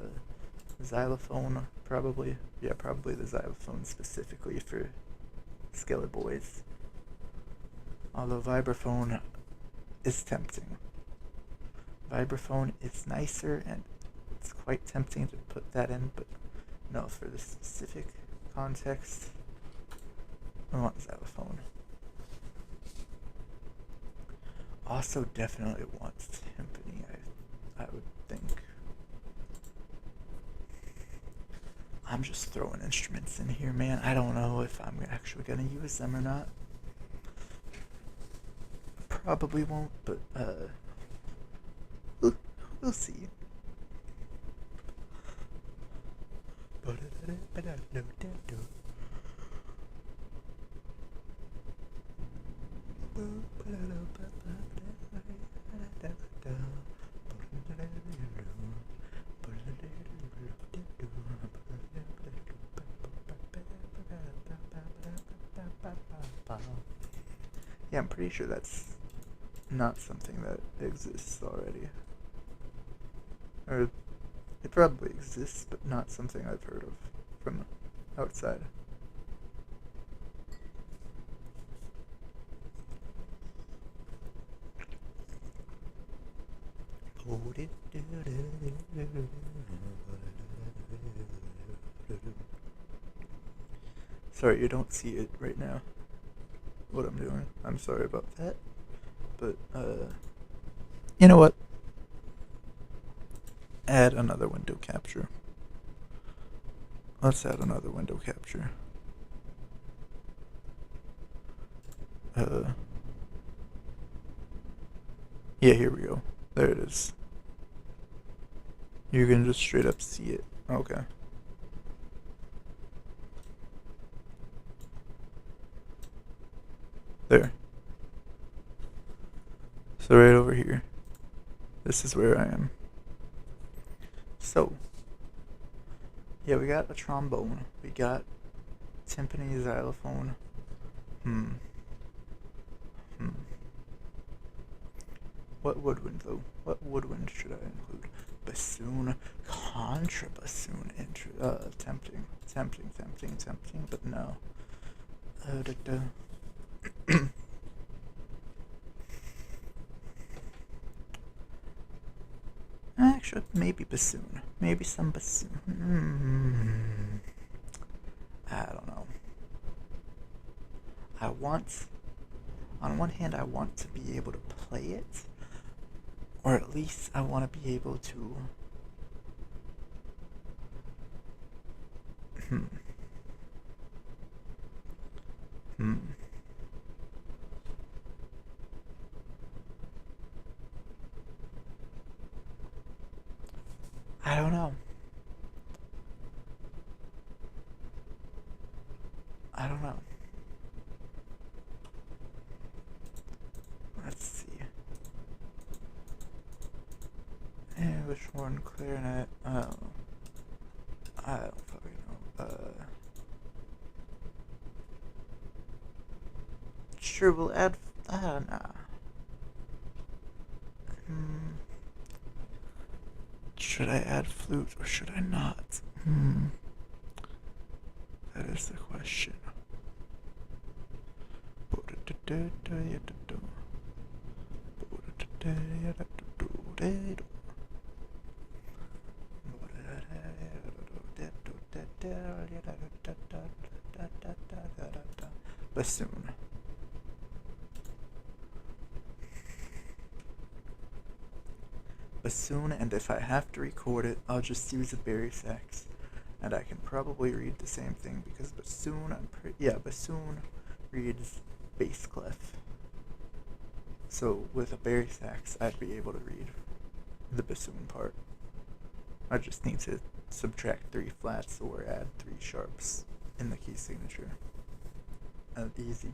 xylophone, probably. Yeah, probably the xylophone specifically for Skillet Boys. Although vibraphone is tempting. Vibraphone is nicer and it's quite tempting to put that in, but no, for the specific context, I want xylophone. Also definitely wants timpani, I would think. I'm just throwing instruments in here, man. I don't know if I'm actually gonna use them or not. Probably won't, but we'll see. Yeah, I'm pretty sure that's not something that exists already. Or it probably exists, but not something I've heard of from outside. Sorry, you don't see it right now, what I'm doing. I'm sorry about that. But, you know what? Add another window capture. Let's add another window capture. Yeah, here we go. There it is. You can just straight up see it. Okay. There. So right over here. This is where I am. So, yeah, we got a trombone. We got timpani, xylophone. What woodwind, though? What woodwind should I include? Bassoon, contrabassoon, tempting, but no. Actually, maybe bassoon. Maybe some bassoon. I don't know. On one hand, I want to be able to play it, or at least I want to be able to. I don't know. Let's see. English horn, clarinet. I don't fucking know. Sure, we'll add. I don't know. Should I add flute or should I not? That is the question. Bassoon. Bassoon, and if I have to record it, I'll just use a bari sax, and I can probably read the same thing because bassoon. Bassoon reads bass clef. So with a bari sax, I'd be able to read the bassoon part. I just need to subtract 3 flats or add 3 sharps in the key signature. Easy.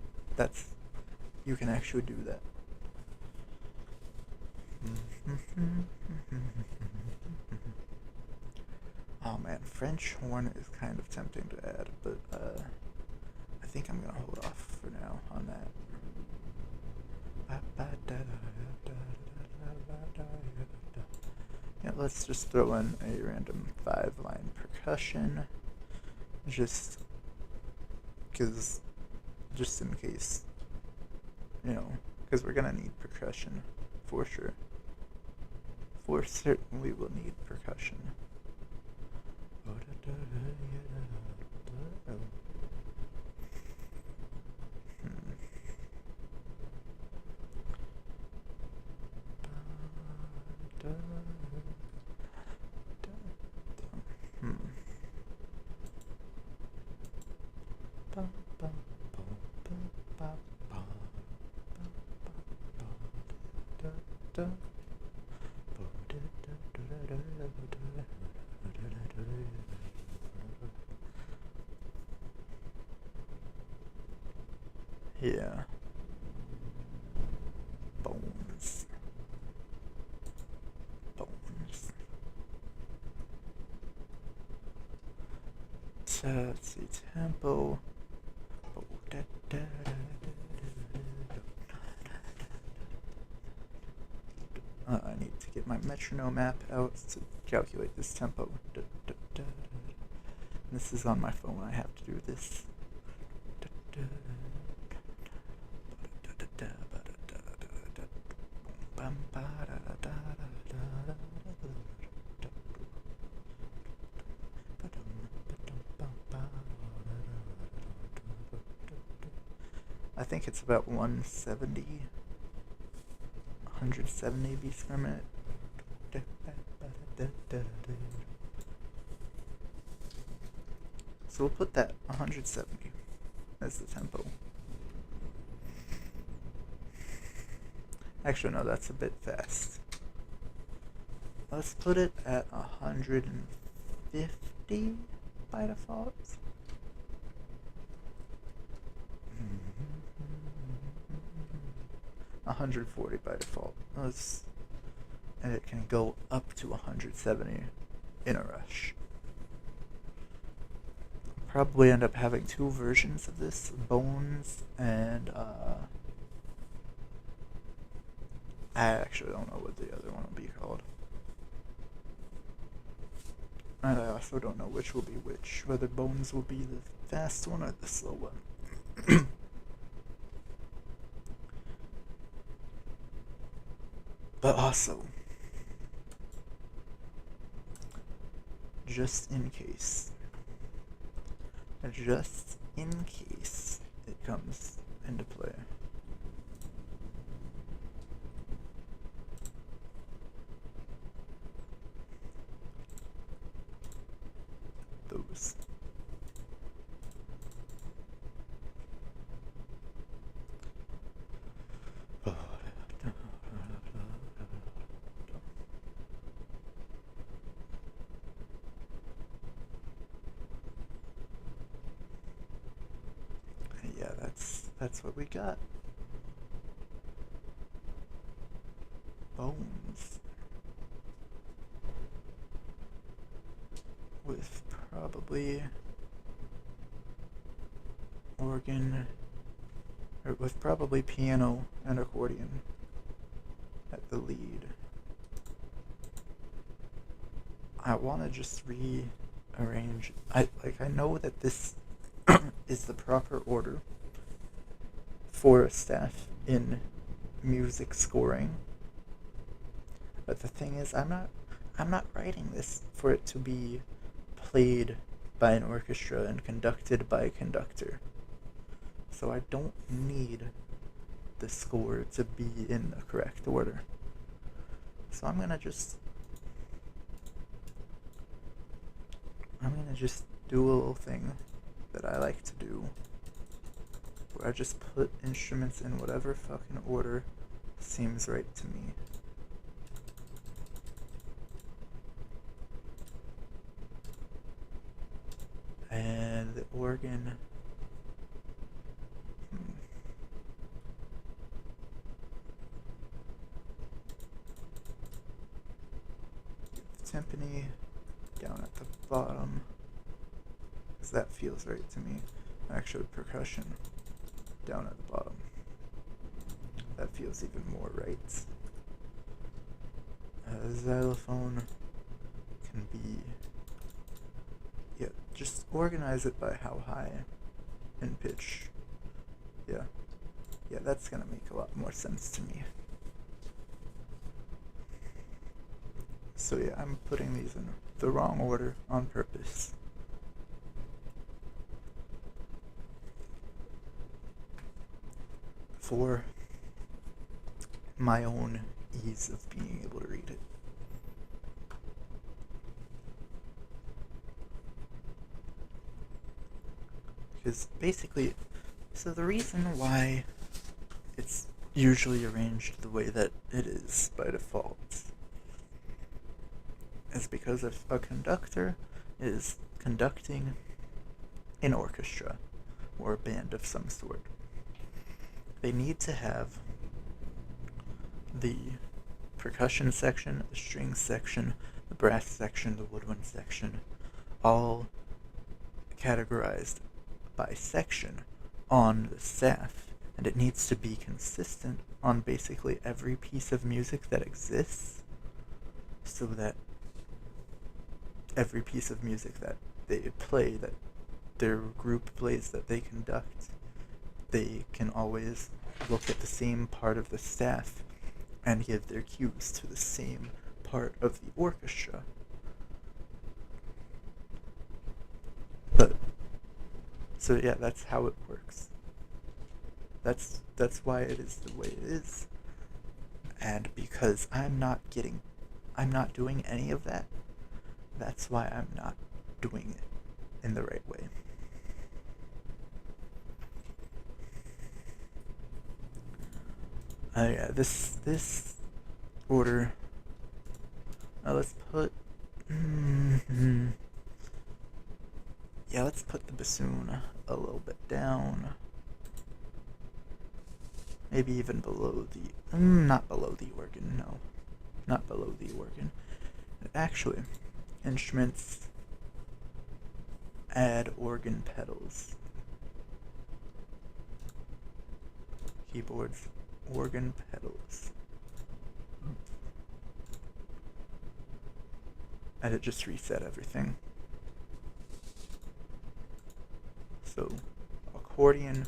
You can actually do that. Oh man, French horn is kind of tempting to add, but I think I'm gonna hold off for now on that. Yeah, let's just throw in a random 5-line percussion, just in case, because we're gonna need percussion for sure. For certain, we will need percussion. Yeah. Bones. Let's see, tempo. I need to get my metronome app out to calculate this tempo. This is on my phone, I have to do this. I think it's about 170 beats per minute. So we'll put that 170 as the tempo. Actually, no, that's a bit fast. Let's put it at 150 by default. 140 by default. And it can go up to 170 in a rush. I'll probably end up having 2 versions of this, Bones and I actually don't know what the other one will be called. And I also don't know which will be which, whether Bones will be the fast one or the slow one. But also, just in case it comes into play, those. Yeah, that's what we got. Bones. With probably organ, or with probably piano and accordion at the lead. I want to just rearrange. I know that this is the proper order for a staff in music scoring, but the thing is, I'm not writing this for it to be played by an orchestra and conducted by a conductor. So I don't need the score to be in the correct order. So I'm gonna just do a little thing that I like to do, where I just put instruments in whatever fucking order seems right to me. And the organ, timpani down at the bottom, because that feels right to me. Actually, percussion down at the bottom. That feels even more right. Xylophone can be, yeah, just organize it by how high in pitch. Yeah, that's gonna make a lot more sense to me. So yeah, I'm putting these in the wrong order on purpose. For my own ease of being able to read it. Because basically, so the reason why it's usually arranged the way that it is by default is because if a conductor is conducting an orchestra or a band of some sort, they need to have the percussion section, the string section, the brass section, the woodwind section, all categorized by section on the staff, and it needs to be consistent on basically every piece of music that exists, so that every piece of music that they play, that their group plays, that they conduct, they can always look at the same part of the staff and give their cues to the same part of the orchestra. But so yeah, that's how it works. That's why it is the way it is. And because I'm not doing any of that, that's why I'm not doing it in the right way. Yeah, this order. Let's put. Yeah, let's put the bassoon a little bit down. Maybe even below the. Not below the organ, no. Not below the organ. Actually, instruments add organ pedals. Keyboards, organ pedals. And it just reset everything. So, accordion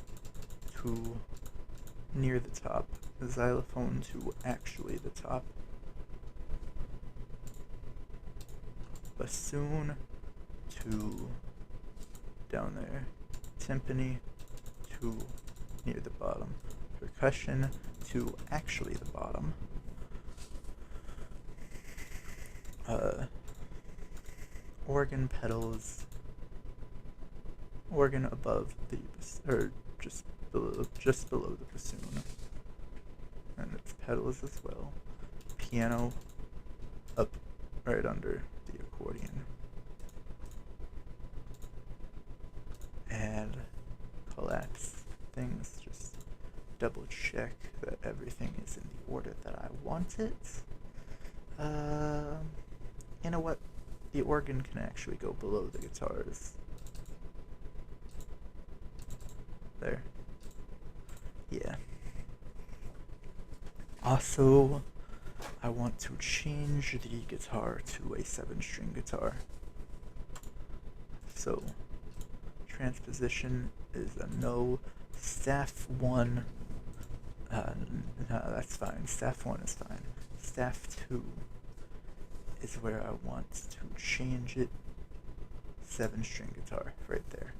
to near the top, xylophone to actually the top, bassoon to down there, timpani to near the bottom, percussion to actually the bottom, organ pedals, organ above the, or just below the bassoon, and its pedals as well, piano up right under the accordion, and collapse things, just double check that everything is in the order that I want it. You know what? The organ can actually go below the guitars. There. Yeah. Also, I want to change the guitar to a 7-string guitar. So, transposition is a no. Staff 1, no, that's fine. Staff 1 is fine. Staff 2 is where I want to change it. 7-string guitar, right there.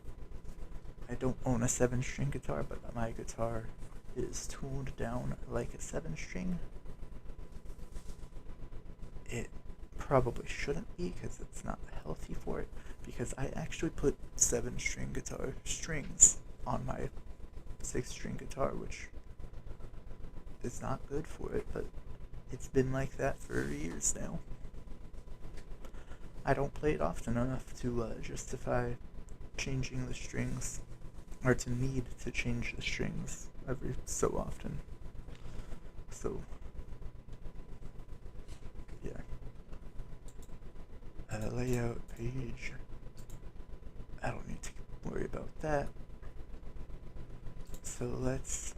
I don't own a 7-string guitar, but my guitar is tuned down like a 7-string. It probably shouldn't be, because it's not healthy for it, because I actually put 7-string guitar strings on my 6-string guitar, which is not good for it, but it's been like that for years now. I don't play it often enough to justify changing the strings, or to need to change the strings every so often. So, yeah. layout page. I don't need to worry about that. So let's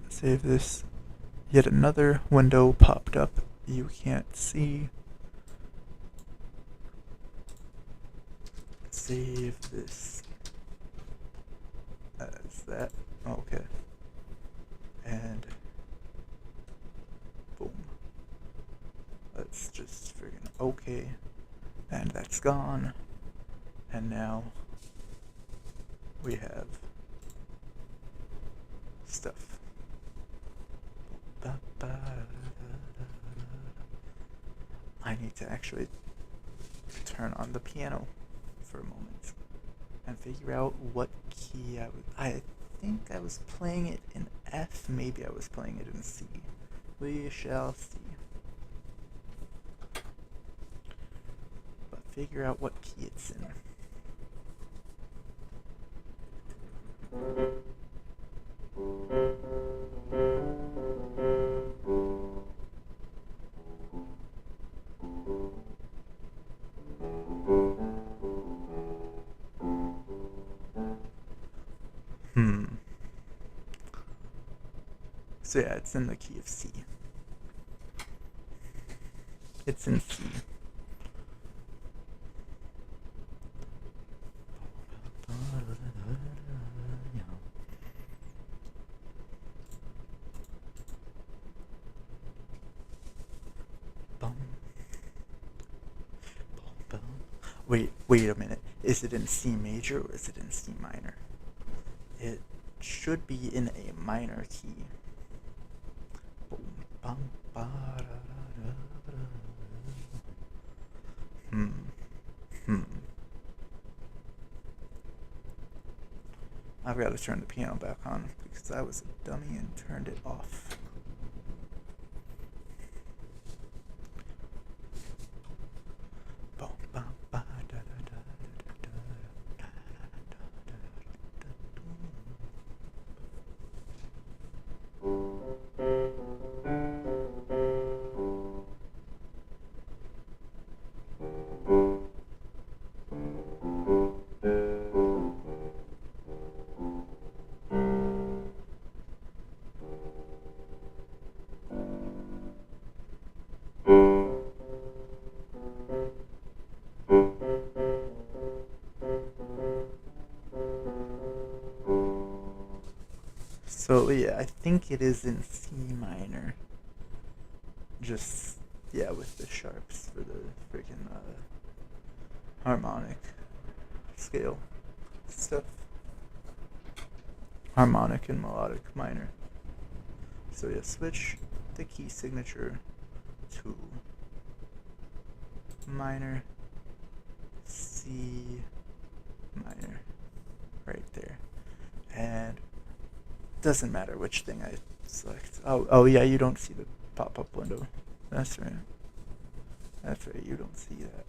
save this. Yet another window popped up you can't see. Save this as that. Okay. And boom. Let's just friggin' okay. And that's gone. And now we have stuff. I need to actually turn on the piano for a moment and figure out what key I think I was playing it in F, maybe I was playing it in C. We shall see. But figure out what key it's in. So yeah, it's in the key of C. It's in C. Wait a minute. Is it in C major or is it in C minor? It should be in a minor key. I've got to turn the piano back on because I was a dummy and turned it off. So yeah, I think it is in C minor. Just, yeah, with the sharps for the freaking harmonic scale stuff. Harmonic and melodic minor. So yeah, switch the key signature to minor, C minor, right there. And doesn't matter which thing I select. Oh yeah, you don't see the pop-up window. That's right. That's right, you don't see that.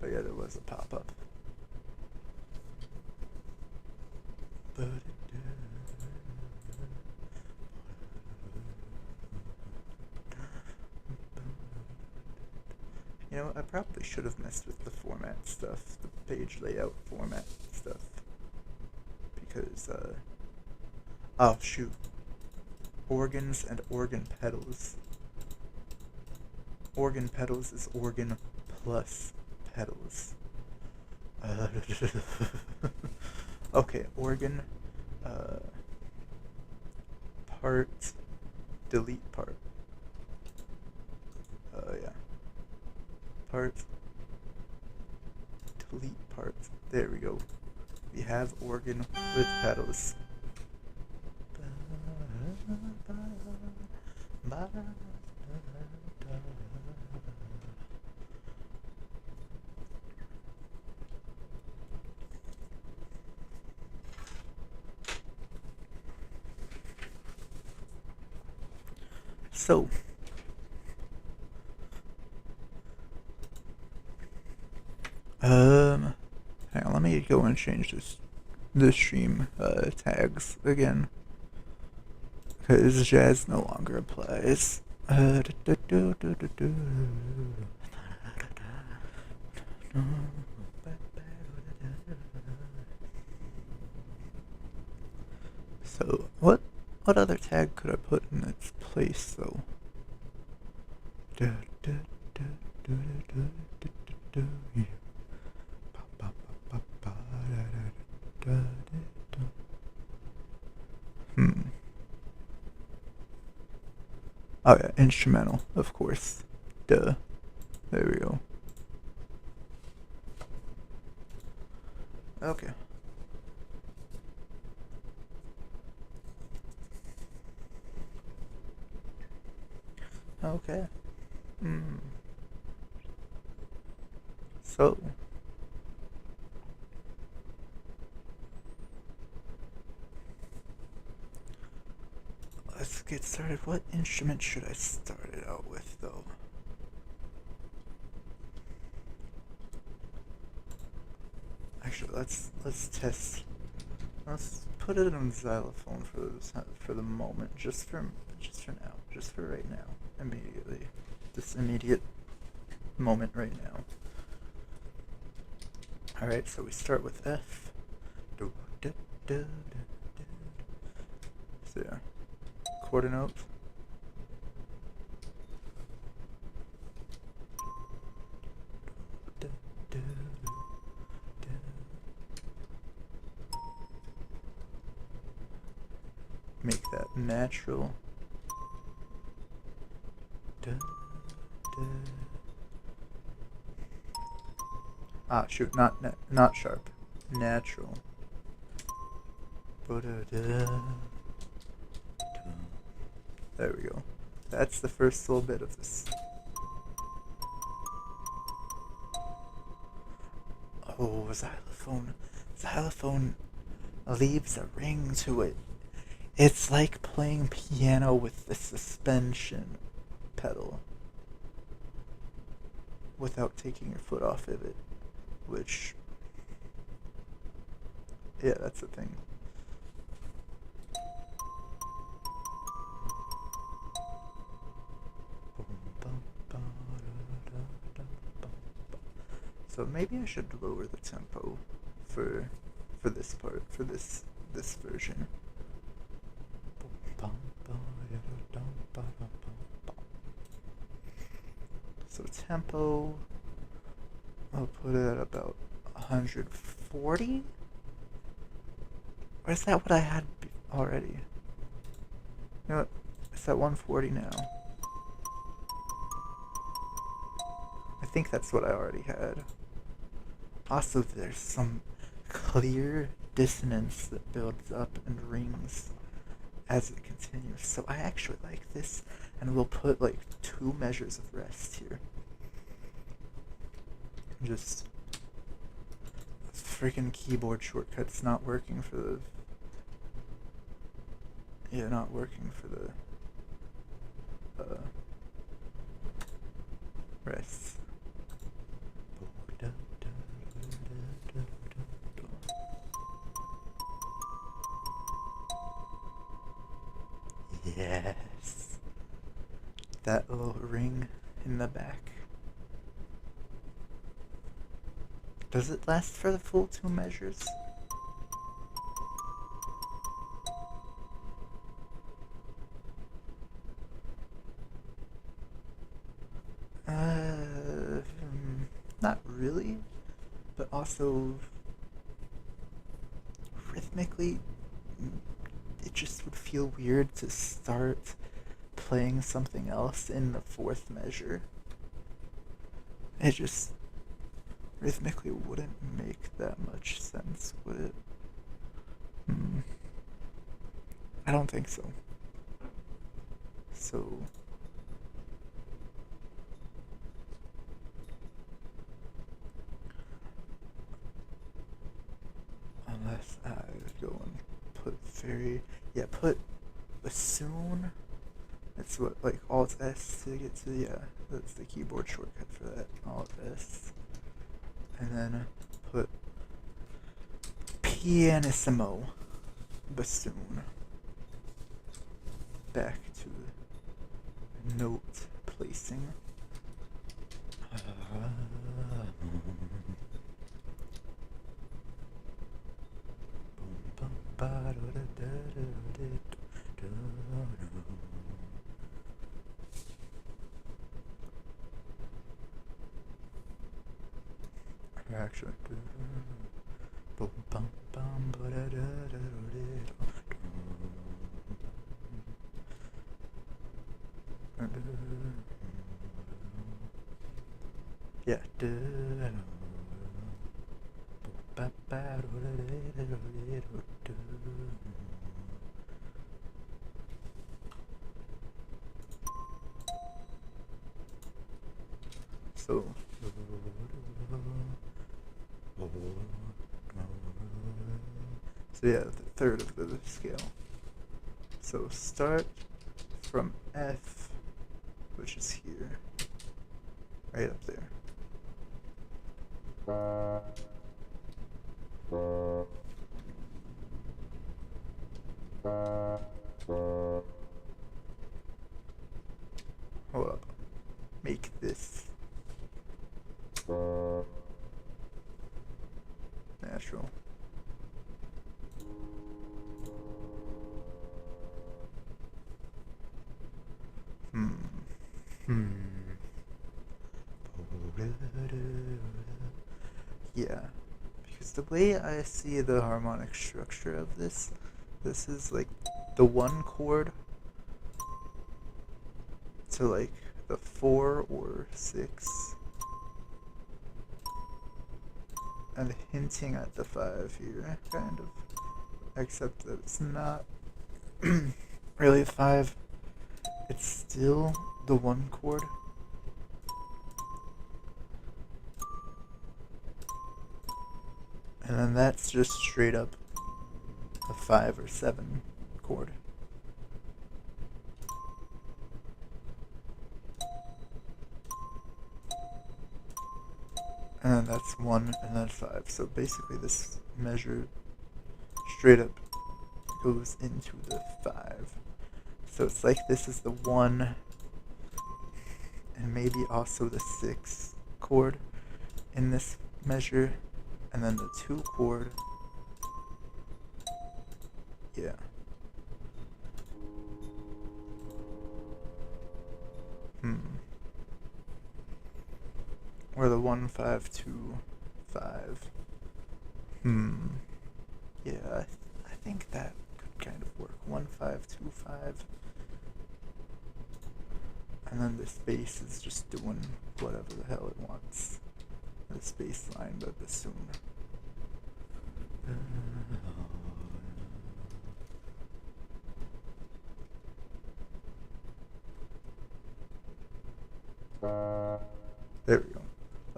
But yeah, there was a pop-up. You know, I probably should have messed with the format stuff, the page layout format stuff. Because, oh shoot. Organs and organ pedals. Organ pedals is organ plus pedals. Okay, organ, part, delete part. Yeah. Part, delete part. There we go. We have organ with pedals. So, hang on, let me go and change this stream tags again, because jazz no longer applies. So what other tag could I put in its place though? Hmm. Oh yeah, instrumental, of course. Duh. There we go. Okay. Okay. Hmm. So. Let's get started. What instrument should I start it out with though? Actually, let's test. Let's put it on xylophone for the moment, just for now, just for right now, immediately, this immediate moment right now. All right, so we start with F. So yeah, quarter note. Make that natural. Ah, shoot, not sharp. Natural. There we go. That's the first little bit of this. Oh, xylophone. Xylophone leaves a ring to it. It's like playing piano with the suspension pedal without taking your foot off of it, which, yeah, that's the thing. So maybe I should lower the tempo for this part, for this version. So tempo, I'll put it at about 140? Or is that what I had already? You know what? It's at 140 now. I think that's what I already had. Also, there's some clear dissonance that builds up and rings as it continues. So I actually like this, and we'll put like 2 measures of rest here. Just freaking keyboard shortcuts not working for the not working for the rests. Yes. That little ring in the back. Does it last for the full 2 measures? Not really, but also rhythmically, it just would feel weird to start playing something else in the 4th measure. It just rhythmically wouldn't make that much sense, would it? I don't think so. So unless I go and put put bassoon. That's what, like, Alt S to get to that's the keyboard shortcut for that. Alt S. And then put pianissimo bassoon back to note placing. Actually, yeah. So yeah, the third of the scale. So start from F, which is here, right up there. Hold up. Make this natural. Yeah, because the way I see the harmonic structure of this is like the one chord to like the 4 or 6, and hinting at the 5 here, kind of. Except that it's not really a 5. It's still the one chord. And then that's just straight up a 5 or 7 chord. And then that's 1 and then 5. So basically this measure straight up goes into the 5. So it's like this is the 1 and maybe also the 6 chord in this measure, and then the 2 chord. Yeah. Or the 1 5 2 5. Yeah, I think that could kind of work. 1 5 2 5. And then this bass is just doing whatever the hell it wants. This bass line, but bassoon. There we go.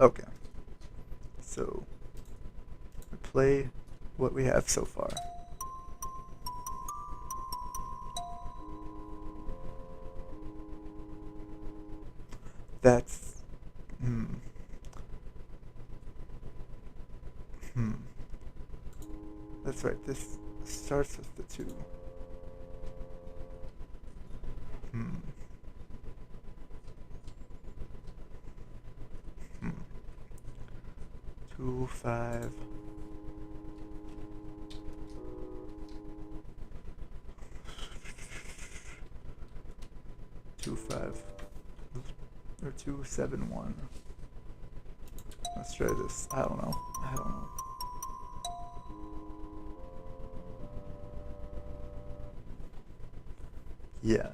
Okay. So, we play what we have so far. That's... That's right, this starts with the 2. 2 5. 2 5. Or 2 7 1. Let's try this. I don't know. Yeah.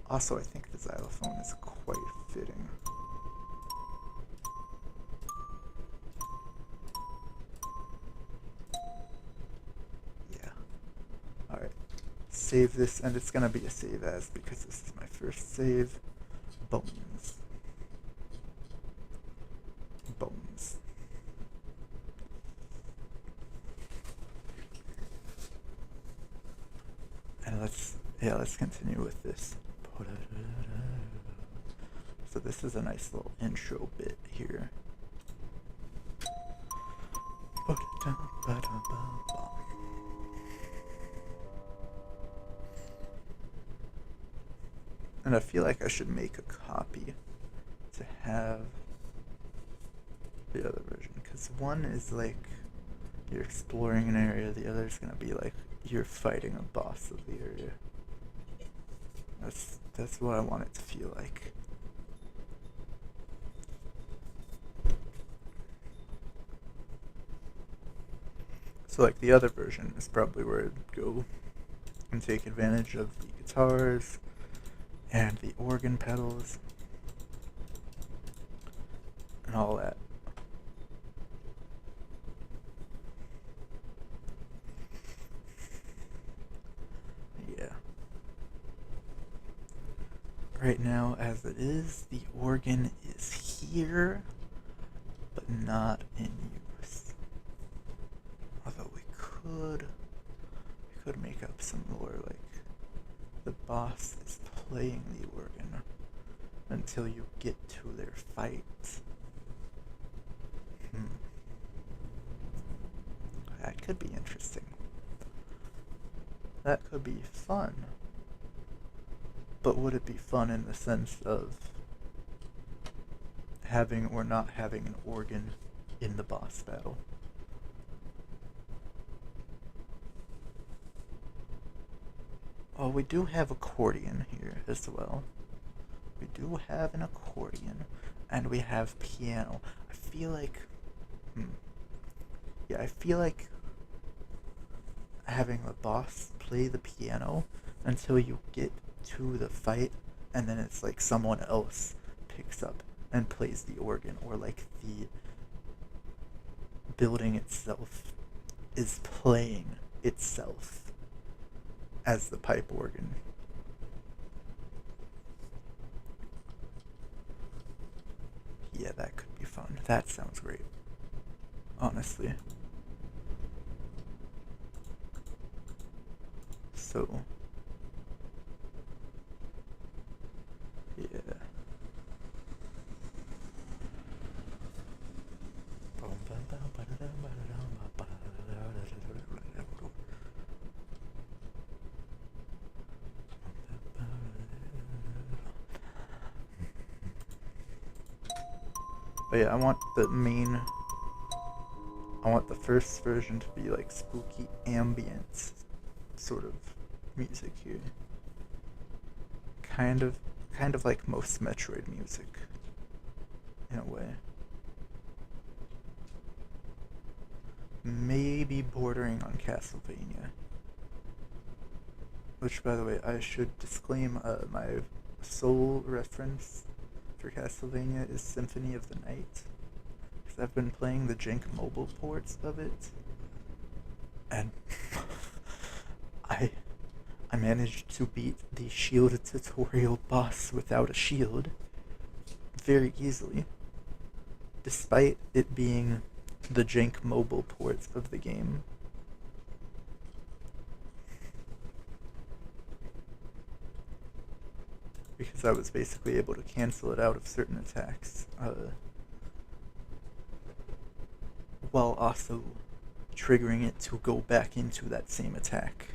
Also, I think the xylophone is quite fitting. Yeah. Alright. Save this, and it's gonna be a save as because this is my first save. Bones. And let's continue with this. So this is a nice little intro bit here. And I feel like I should make a copy to have the other version, because one is like you're exploring an area, the other is gonna be like you're fighting a boss of the area. That's what I want it to feel like. So like the other version is probably where I'd go and take advantage of the guitars and the organ pedals and all that. Yeah. Right now, as it is, the organ is here, but not in use. Although we could make up some more, like the boss is playing the organ until you get to their fight. That could be interesting. That could be fun. But would it be fun in the sense of having or not having an organ in the boss battle? Oh, we do have accordion here as well. We do have an accordion, and we have piano. I feel like, yeah, I feel like having the boss play the piano until you get to the fight, and then it's like someone else picks up and plays the organ, or like the building itself is playing itself as the pipe organ. Yeah, that could be fun. That sounds great. Honestly. So, yeah. But yeah, I want the first version to be like spooky ambient sort of music here. Kind of like most Metroid music, in a way. Maybe bordering on Castlevania. Which, by the way, I should disclaim, my sole reference for Castlevania is Symphony of the Night. Because I've been playing the jank mobile ports of it, and I managed to beat the shield tutorial boss without a shield very easily, despite it being the jank mobile ports of the game. Because I was basically able to cancel it out of certain attacks, while also triggering it to go back into that same attack.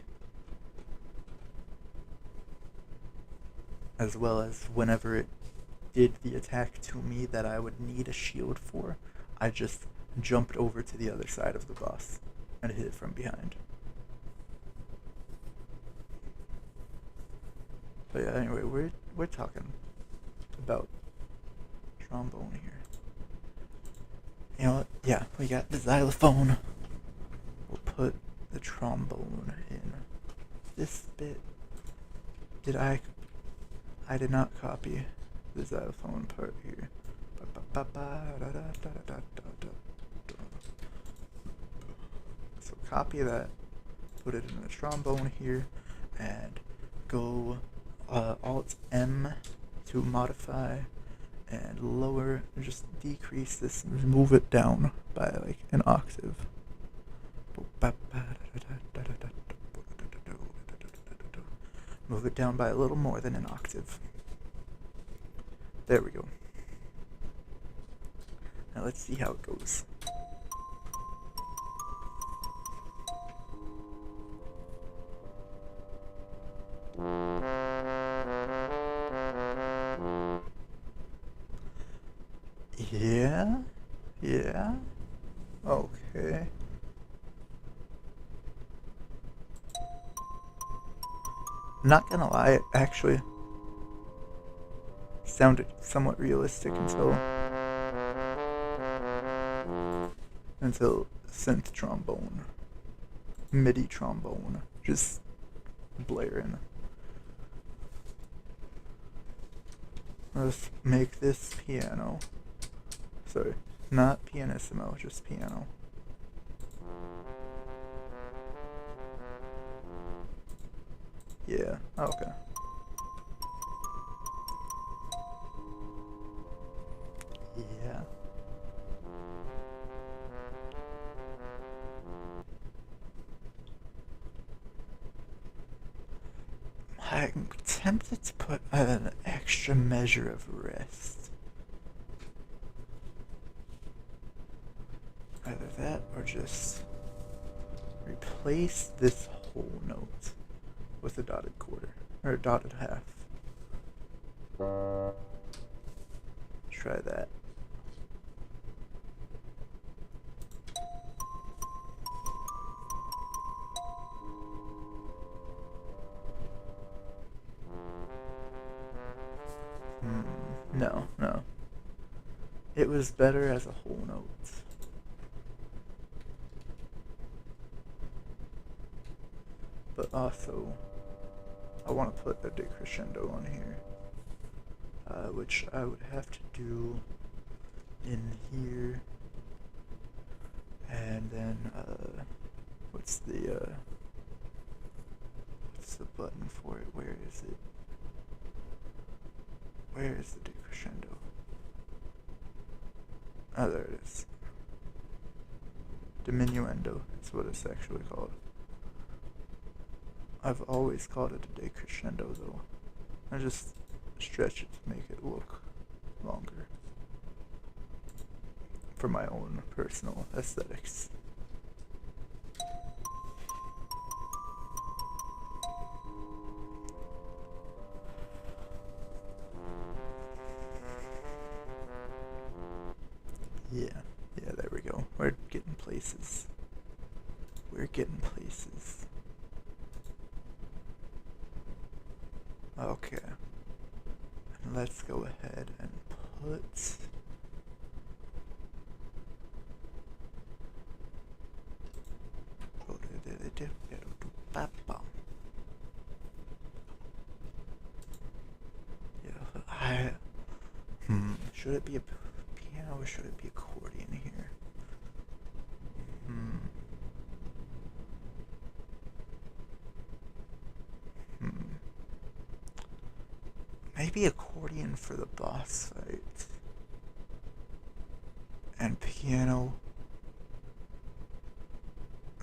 As well as whenever it did the attack to me that I would need a shield for, I just jumped over to the other side of the boss and hit it from behind. But yeah, anyway, we're talking about trombone here. You know what? Yeah, we got the xylophone. We'll put the trombone in this bit. I did not copy the xylophone part here. So copy that, put it in the trombone here, and go Alt M to modify and lower, just decrease this, move it down by like an octave. Move it down by a little more than an octave. There we go. Now let's see how it goes. I'm not gonna lie, it actually sounded somewhat realistic until synth trombone, MIDI trombone, just blaring. Let's make this piano. Sorry, not pianissimo, just piano. Yeah, okay. Yeah. I'm tempted to put an extra measure of rest. Either that or just replace this whole note with a dotted quarter, or a dotted half. Try that. No. It was better as a whole note. But also, I want to put a decrescendo on here, which I would have to do in here, and then what's the button for it? Where is it? Where is the decrescendo? Oh, there it is. Diminuendo is what it's actually called. I've always called it a decrescendo though. I just stretch it to make it look longer for my own personal aesthetics. Yeah, there we go. We're getting places. Okay. Let's go ahead and put... Should it be a piano or should it be accordion here? Maybe accordion for the boss fight. And piano.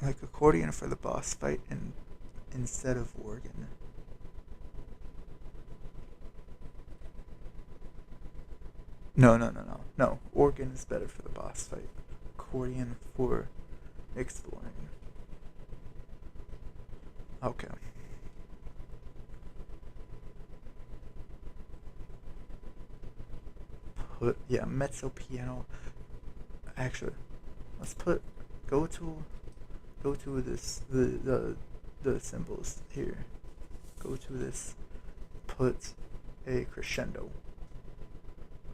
Like accordion for the boss fight instead of organ. No. Organ is better for the boss fight. Accordion for exploring. Okay. Mezzo piano. Actually, let's go to this the symbols here. Go to this. Put a crescendo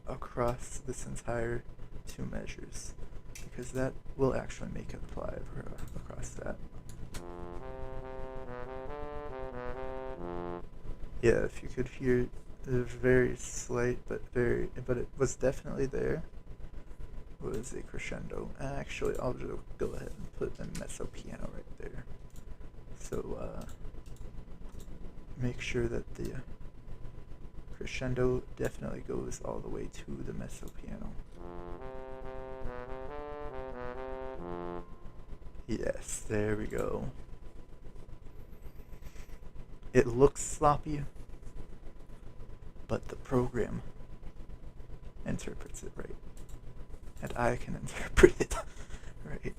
across this entire two measures, because that will actually make it apply across that. Yeah, if you could hear the very slight but it was definitely there, was a crescendo. Actually, I'll just go ahead and put a mezzo piano right there. So make sure that the crescendo definitely goes all the way to the mezzo piano. Yes, there we go. It looks sloppy, but the program interprets it right. And I can interpret it right.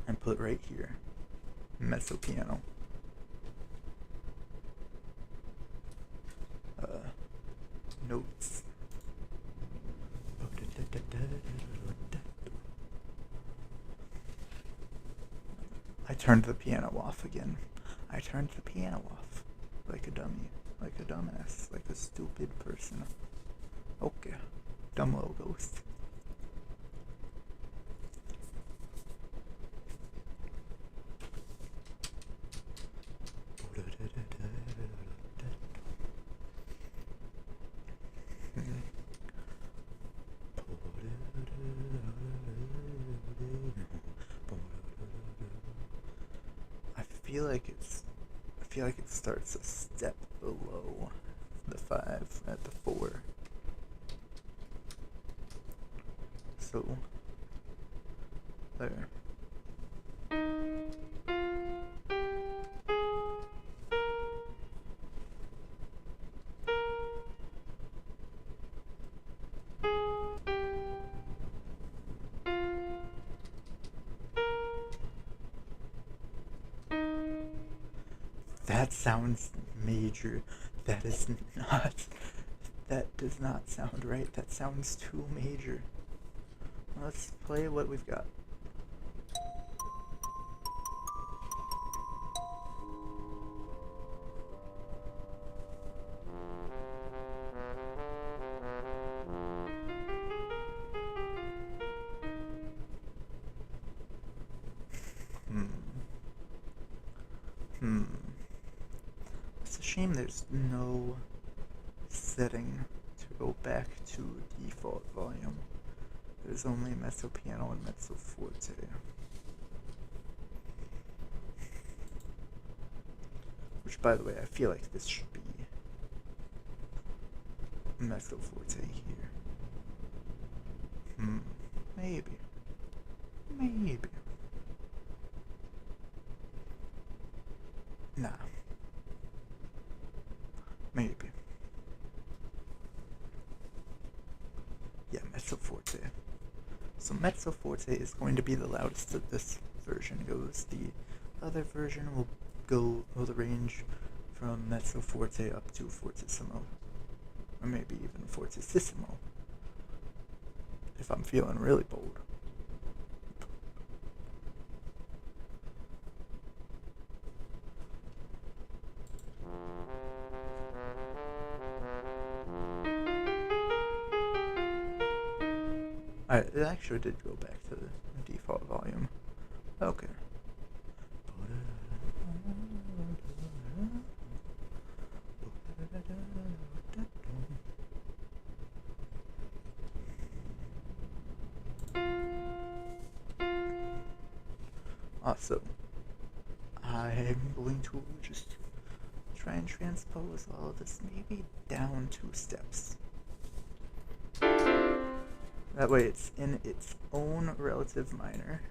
And put right here, mezzo piano. Notes. turned the piano off again. I turned the piano off. Like a dummy. Like a dumbass. Like a stupid person. Okay. Dumb little ghost. I feel like it starts a step below the 5 at the 4. So there. That sounds major. That is not. That does not sound right. That sounds too major. Let's play what we've got. It's a shame there's no setting to go back to default volume. There's only mezzo piano and mezzo forte. Which, by the way, I feel like this should be mezzo forte here. Maybe. Nah. Maybe. Yeah, mezzo forte. So mezzo forte is going to be the loudest that this version goes. The other version will the range from mezzo forte up to fortissimo. Or maybe even fortissimo. If I'm feeling really bold. It actually did go back to the default volume. Okay. Awesome. I'm going to just try and transpose all of this maybe down 2 steps. That way it's in its own relative minor.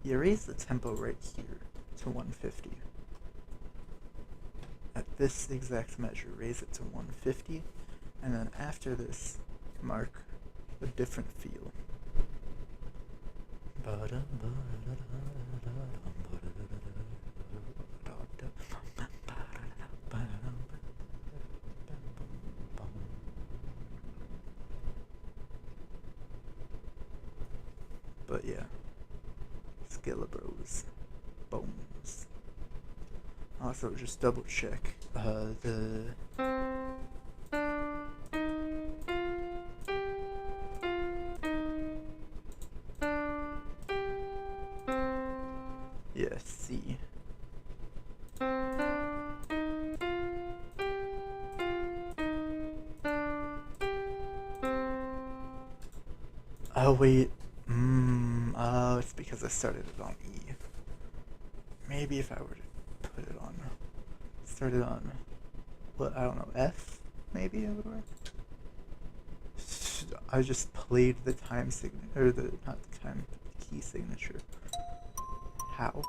You raise the tempo right here to 150. At this exact measure, raise it to 150, and then after this, mark a different feel. But yeah, Skillabros, bones. Also, just double check C. Oh wait, oh, it's because I started it on E. Maybe if I were to put it on, start it on, what, I don't know, F, maybe it would work? I just played the time signature, or not the time, the key signature. How?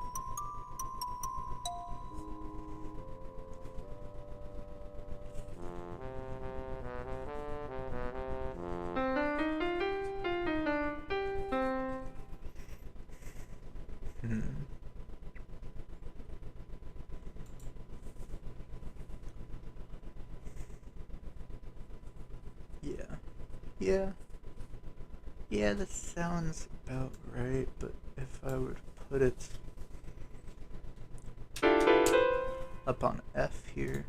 Yeah. Yeah, that sounds about right, but if I would put it up on F here,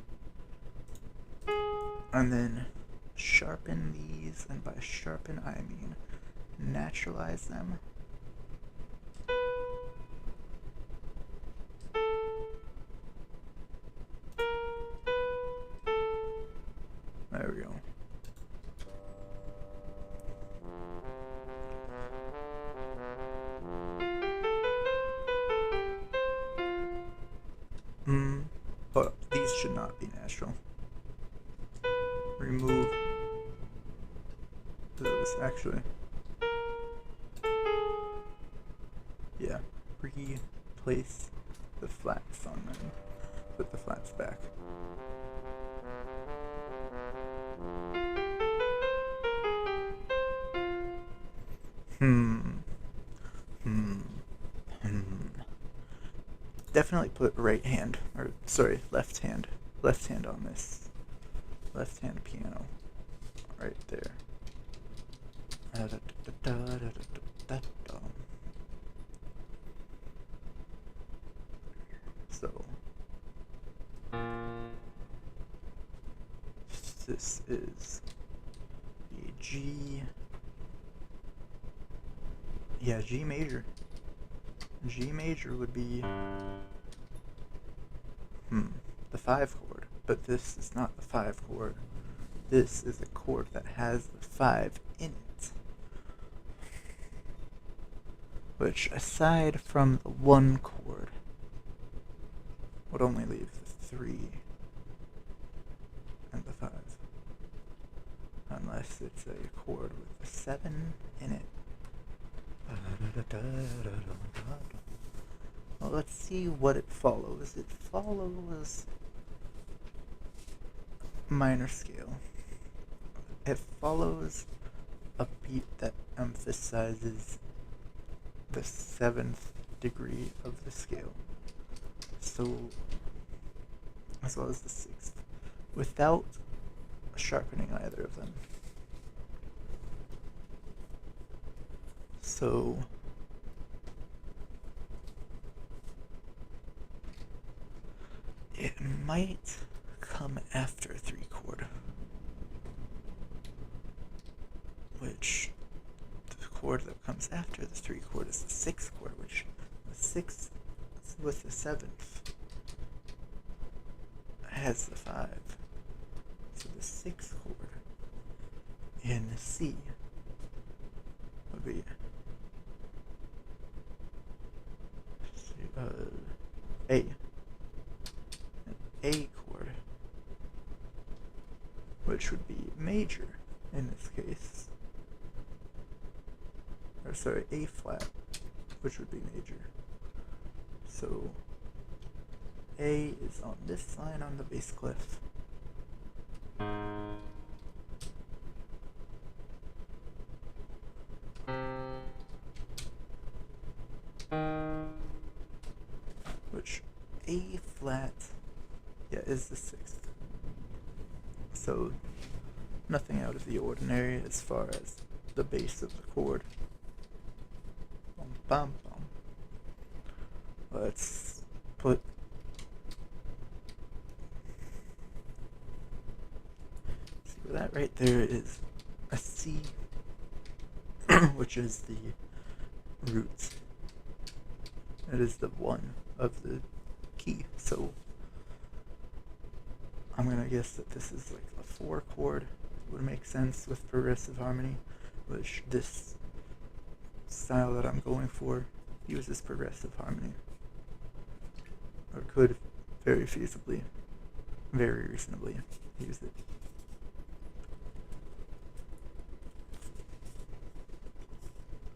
and then sharpen these, and by sharpen I mean naturalize them. There we go. But these should not be natural. Remove those, actually. Yeah, replace the flats on them. Put the flats back. Definitely put right hand, or sorry, left hand on this. Left hand piano. Right there. So this is a G. Yeah, G major. G major would be the 5 chord, but this is not the 5 chord. This is a chord that has the 5 in it. Which, aside from the 1 chord, would only leave the 3 and the 5. Unless it's a chord with a 7 in it. Well, let's see what it follows. It follows minor scale. It follows a beat that emphasizes the 7th degree of the scale. So, as well as the 6th, without sharpening either of them. So, it might come after 3 chord, which the chord that comes after the 3 chord is the 6th chord, which the 6th with the 7th has the 5. So the 6th chord in C would be A. An A chord, which would be major in this case. Or sorry, A flat, which would be major. So A is on this line on the bass clef. Which A flat, yeah, is the 6th. So nothing out of the ordinary as far as the base of the chord. Bum, bum, bum. Let's put that right there is a C, which is the root. It is the 1 of the key, so I'm gonna guess that this is like a 4 chord. Would make sense with progressive harmony, which this style that I'm going for uses progressive harmony, or could very feasibly, very reasonably use it.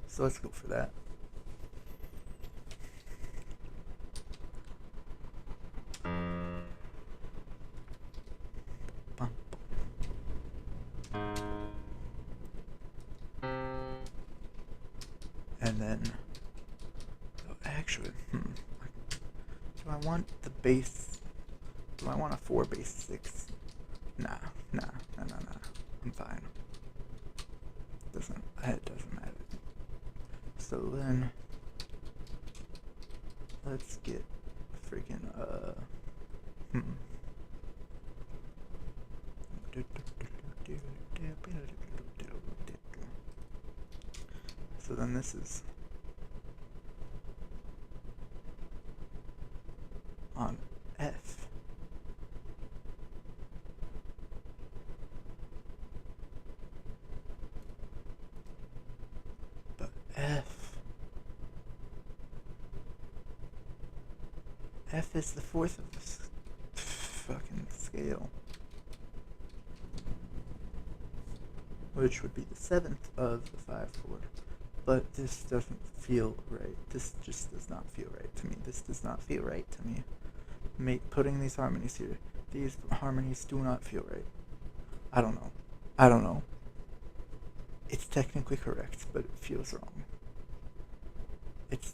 So let's go for that. And then, oh, actually, do I want the bass? Do I want a 4 bass 6? Nah. I'm fine. doesn't matter. So then let's get freaking So then this is on F. But F is the fourth of this fucking scale, which would be the seventh of the 5 chord. But this doesn't feel right. This just does not feel right to me. This does not feel right to me. Putting these harmonies here, these harmonies do not feel right. I don't know. It's technically correct, but it feels wrong. It's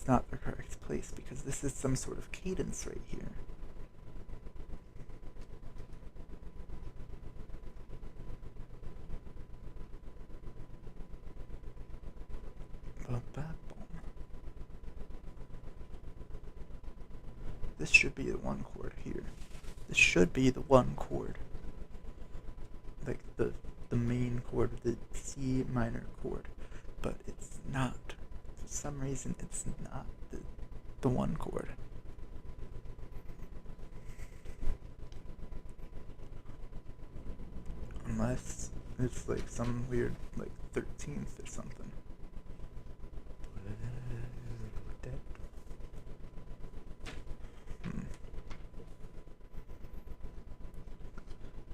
not the correct place because this is some sort of cadence right here. This should be the 1 chord here. This should be the 1 chord. Like the main chord, the C minor chord. But it's not. For some reason, it's not the 1 chord. Unless it's like some weird, like 13th or something.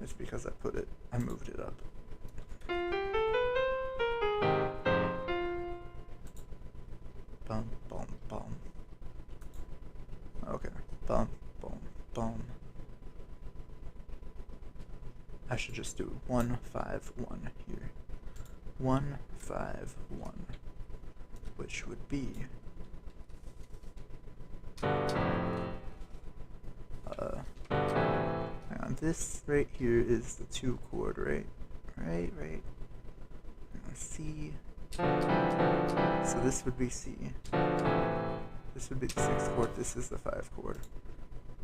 It's because I moved it up. Bum, bum, bum. Okay. Bum, bum, bum. I should just do 1, 5, 1 here. 1, 5, 1. Which would be this right here is the 2 chord, right? Right. C. So this would be C. This would be the 6th chord. This is the 5 chord.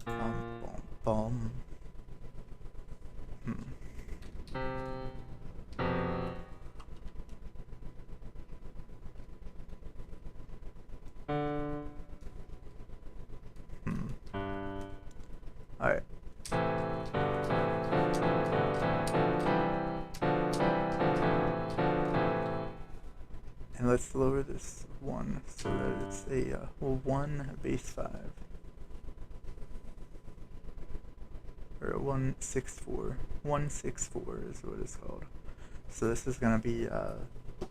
Bum, bum, bum. Alright. And let's lower this 1 so that it's a 1 bass 5. Or a 1/6/4. 1/6/4 is what it's called. So this is gonna be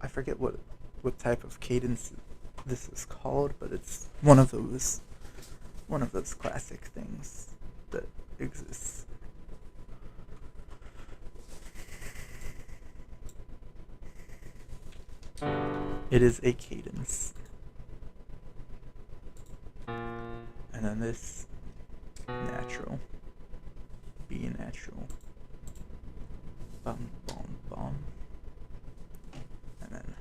I forget what type of cadence this is called, but it's one of those classic things that exists. It is a cadence. And then this natural. B natural. Bum, bum, bum. And then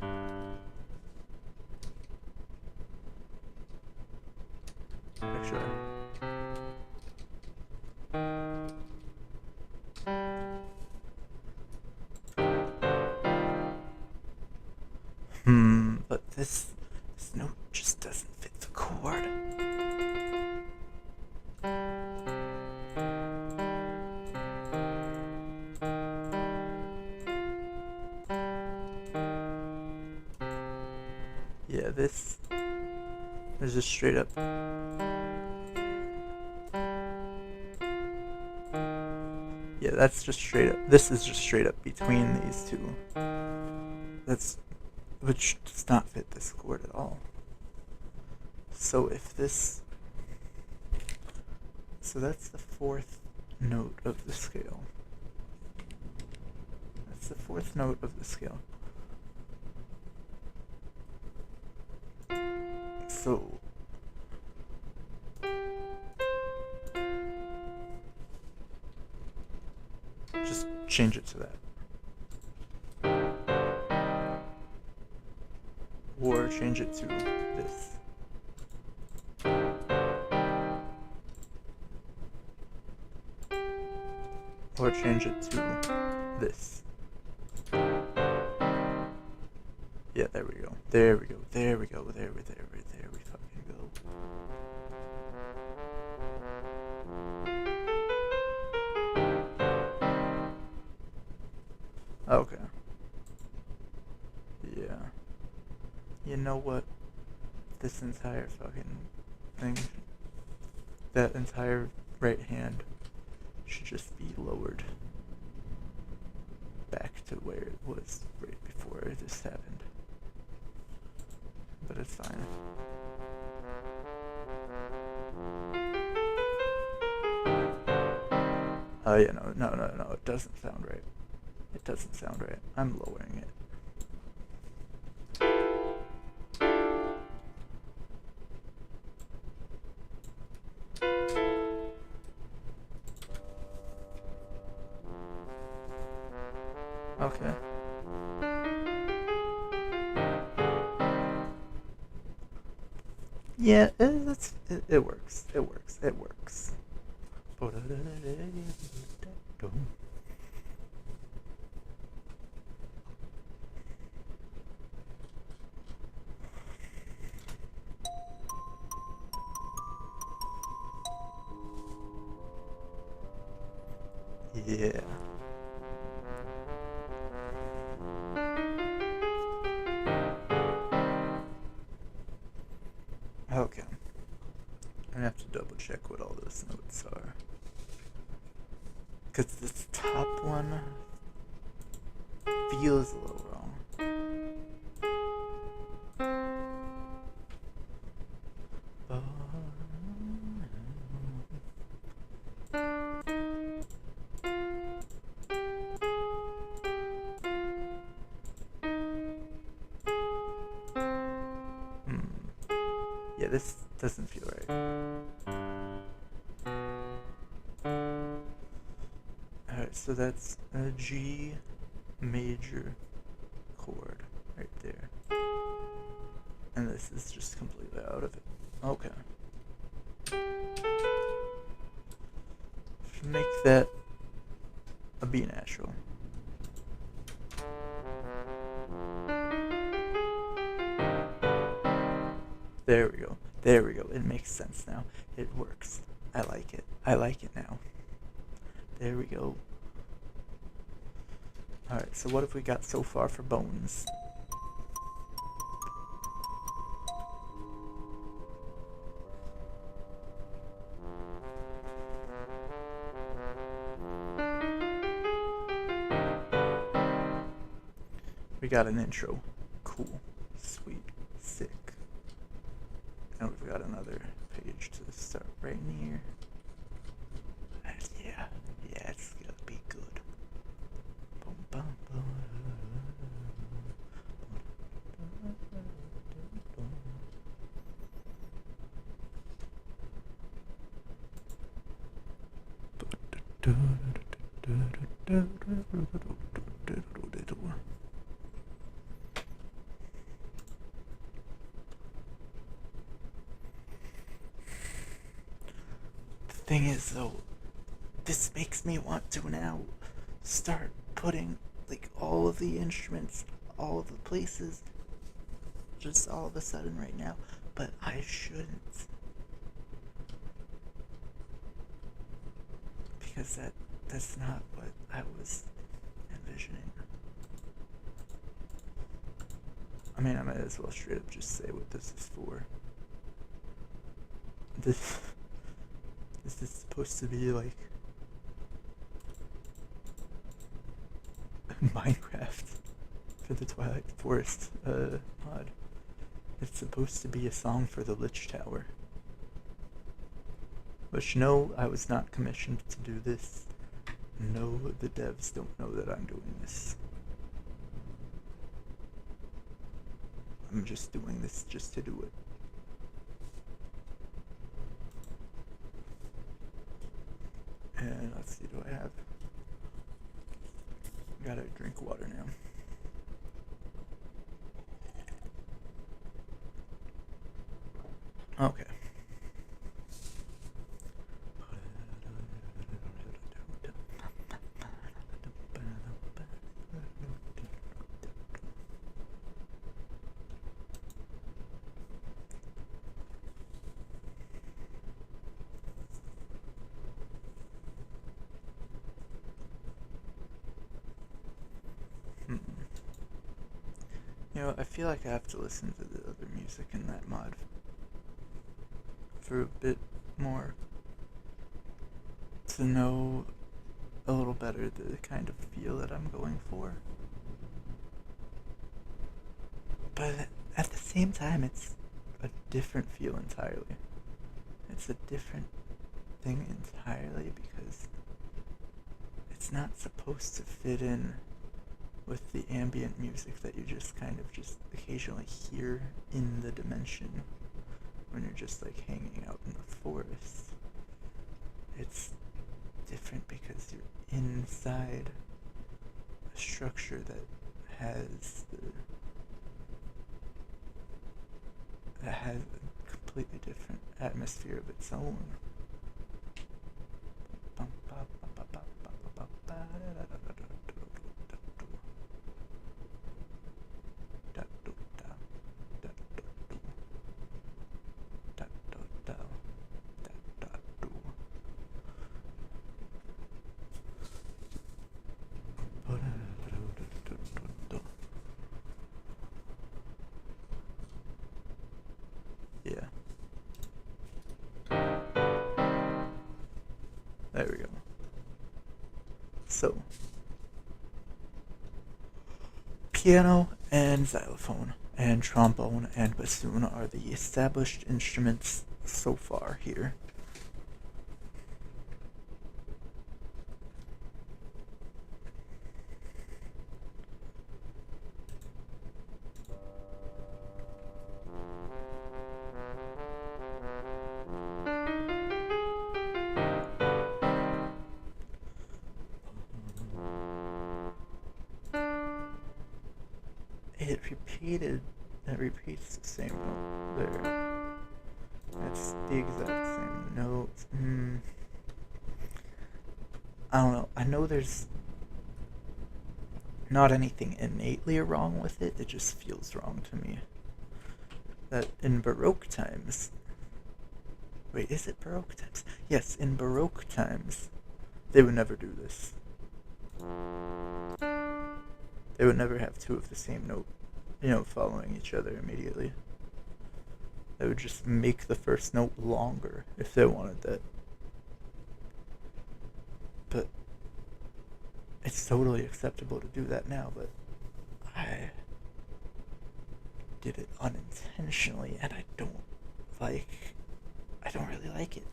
extra. But this note just doesn't fit the chord. Yeah, this is just straight up. Yeah, that's just straight up. This is just straight up between these two. Which does not fit this chord at all. So if this... So that's the 4th note of the scale. That's the 4th note of the scale. So... just change it to that. or change it to this. Or change it to this. Yeah, there we go. There we go. There we go. There we fucking go. Okay. Yeah. You know what? This entire fucking thing, that entire right hand should just be lowered back to where it was right before this happened. But it's fine. Oh yeah, no, it doesn't sound right. It doesn't sound right. I'm lowering it. Okay. Yeah, it works. It works. It works. Yeah. Okay. I'm gonna have to double check what all those notes are. Because this top one feels a little wrong. Yeah, this doesn't feel right. Alright, so that's a G major chord right there. And this is just completely out of it. Okay. Make that a B natural. There we go. There we go. It makes sense now. It works. I like it. I like it now. There we go. Alright, so what have we got so far for bones? We got an intro. Cool. Sweet. Sick. And we've got another page to start right in here. Yeah, it's gonna be good. Boom, boom, boom. The thing is, though, this makes me want to now start putting like all of the instruments, all of the places, just all of a sudden right now, but I shouldn't, because that's not what I was envisioning. I mean, I might as well straight up just say what this is for. This is supposed to be like Minecraft for the Twilight Forest mod. It's supposed to be a song for the Lich Tower. Which, no, I was not commissioned to do this. No, the devs don't know that I'm doing this. I'm just doing this just to do it. And let's see, do I have... Gotta drink water now. Okay. I feel like I have to listen to the other music in that mod for a bit more to know a little better the kind of feel that I'm going for. But at the same time, it's a different feel entirely. It's a different thing entirely because it's not supposed to fit in with the ambient music that you just kind of just occasionally hear in the dimension when you're just like hanging out in the forest. It's different because you're inside a structure that has a completely different atmosphere of its own. Yeah. There we go. So, piano and xylophone and trombone and bassoon are the established instruments so far here. It repeats the same note there. That's the exact same note. I don't know. I know there's not anything innately wrong with it. It just feels wrong to me. That in Baroque times... Wait, is it Baroque times? Yes, in Baroque times, they would never do this. They would never have two of the same note, following each other immediately. They would just make the first note longer if they wanted that. But it's totally acceptable to do that now, but I did it unintentionally and I don't really like it.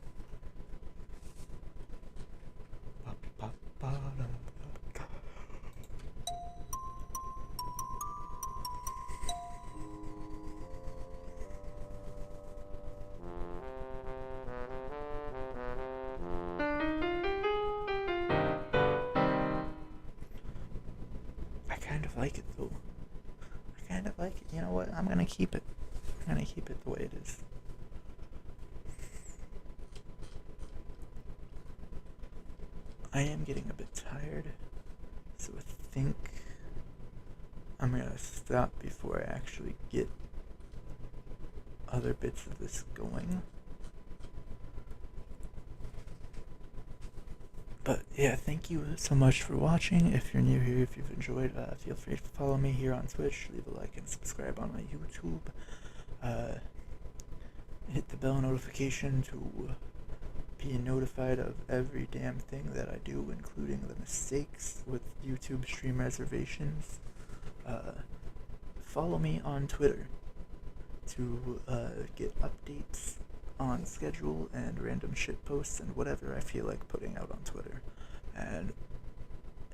I kind of like it though. I kind of like it. You know what? I'm gonna keep it. I'm gonna keep it the way it is. I am getting a bit tired, so I think I'm gonna stop before I actually get other bits of this going. But yeah, thank you so much for watching. If you're new here, if you've enjoyed, feel free to follow me here on Twitch, leave a like and subscribe on my YouTube. Hit the bell notification to be notified of every damn thing that I do, including the mistakes with YouTube stream reservations. Follow me on Twitter to get updates on schedule and random shit posts and whatever I feel like putting out on Twitter. And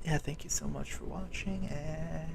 yeah, thank you so much for watching, and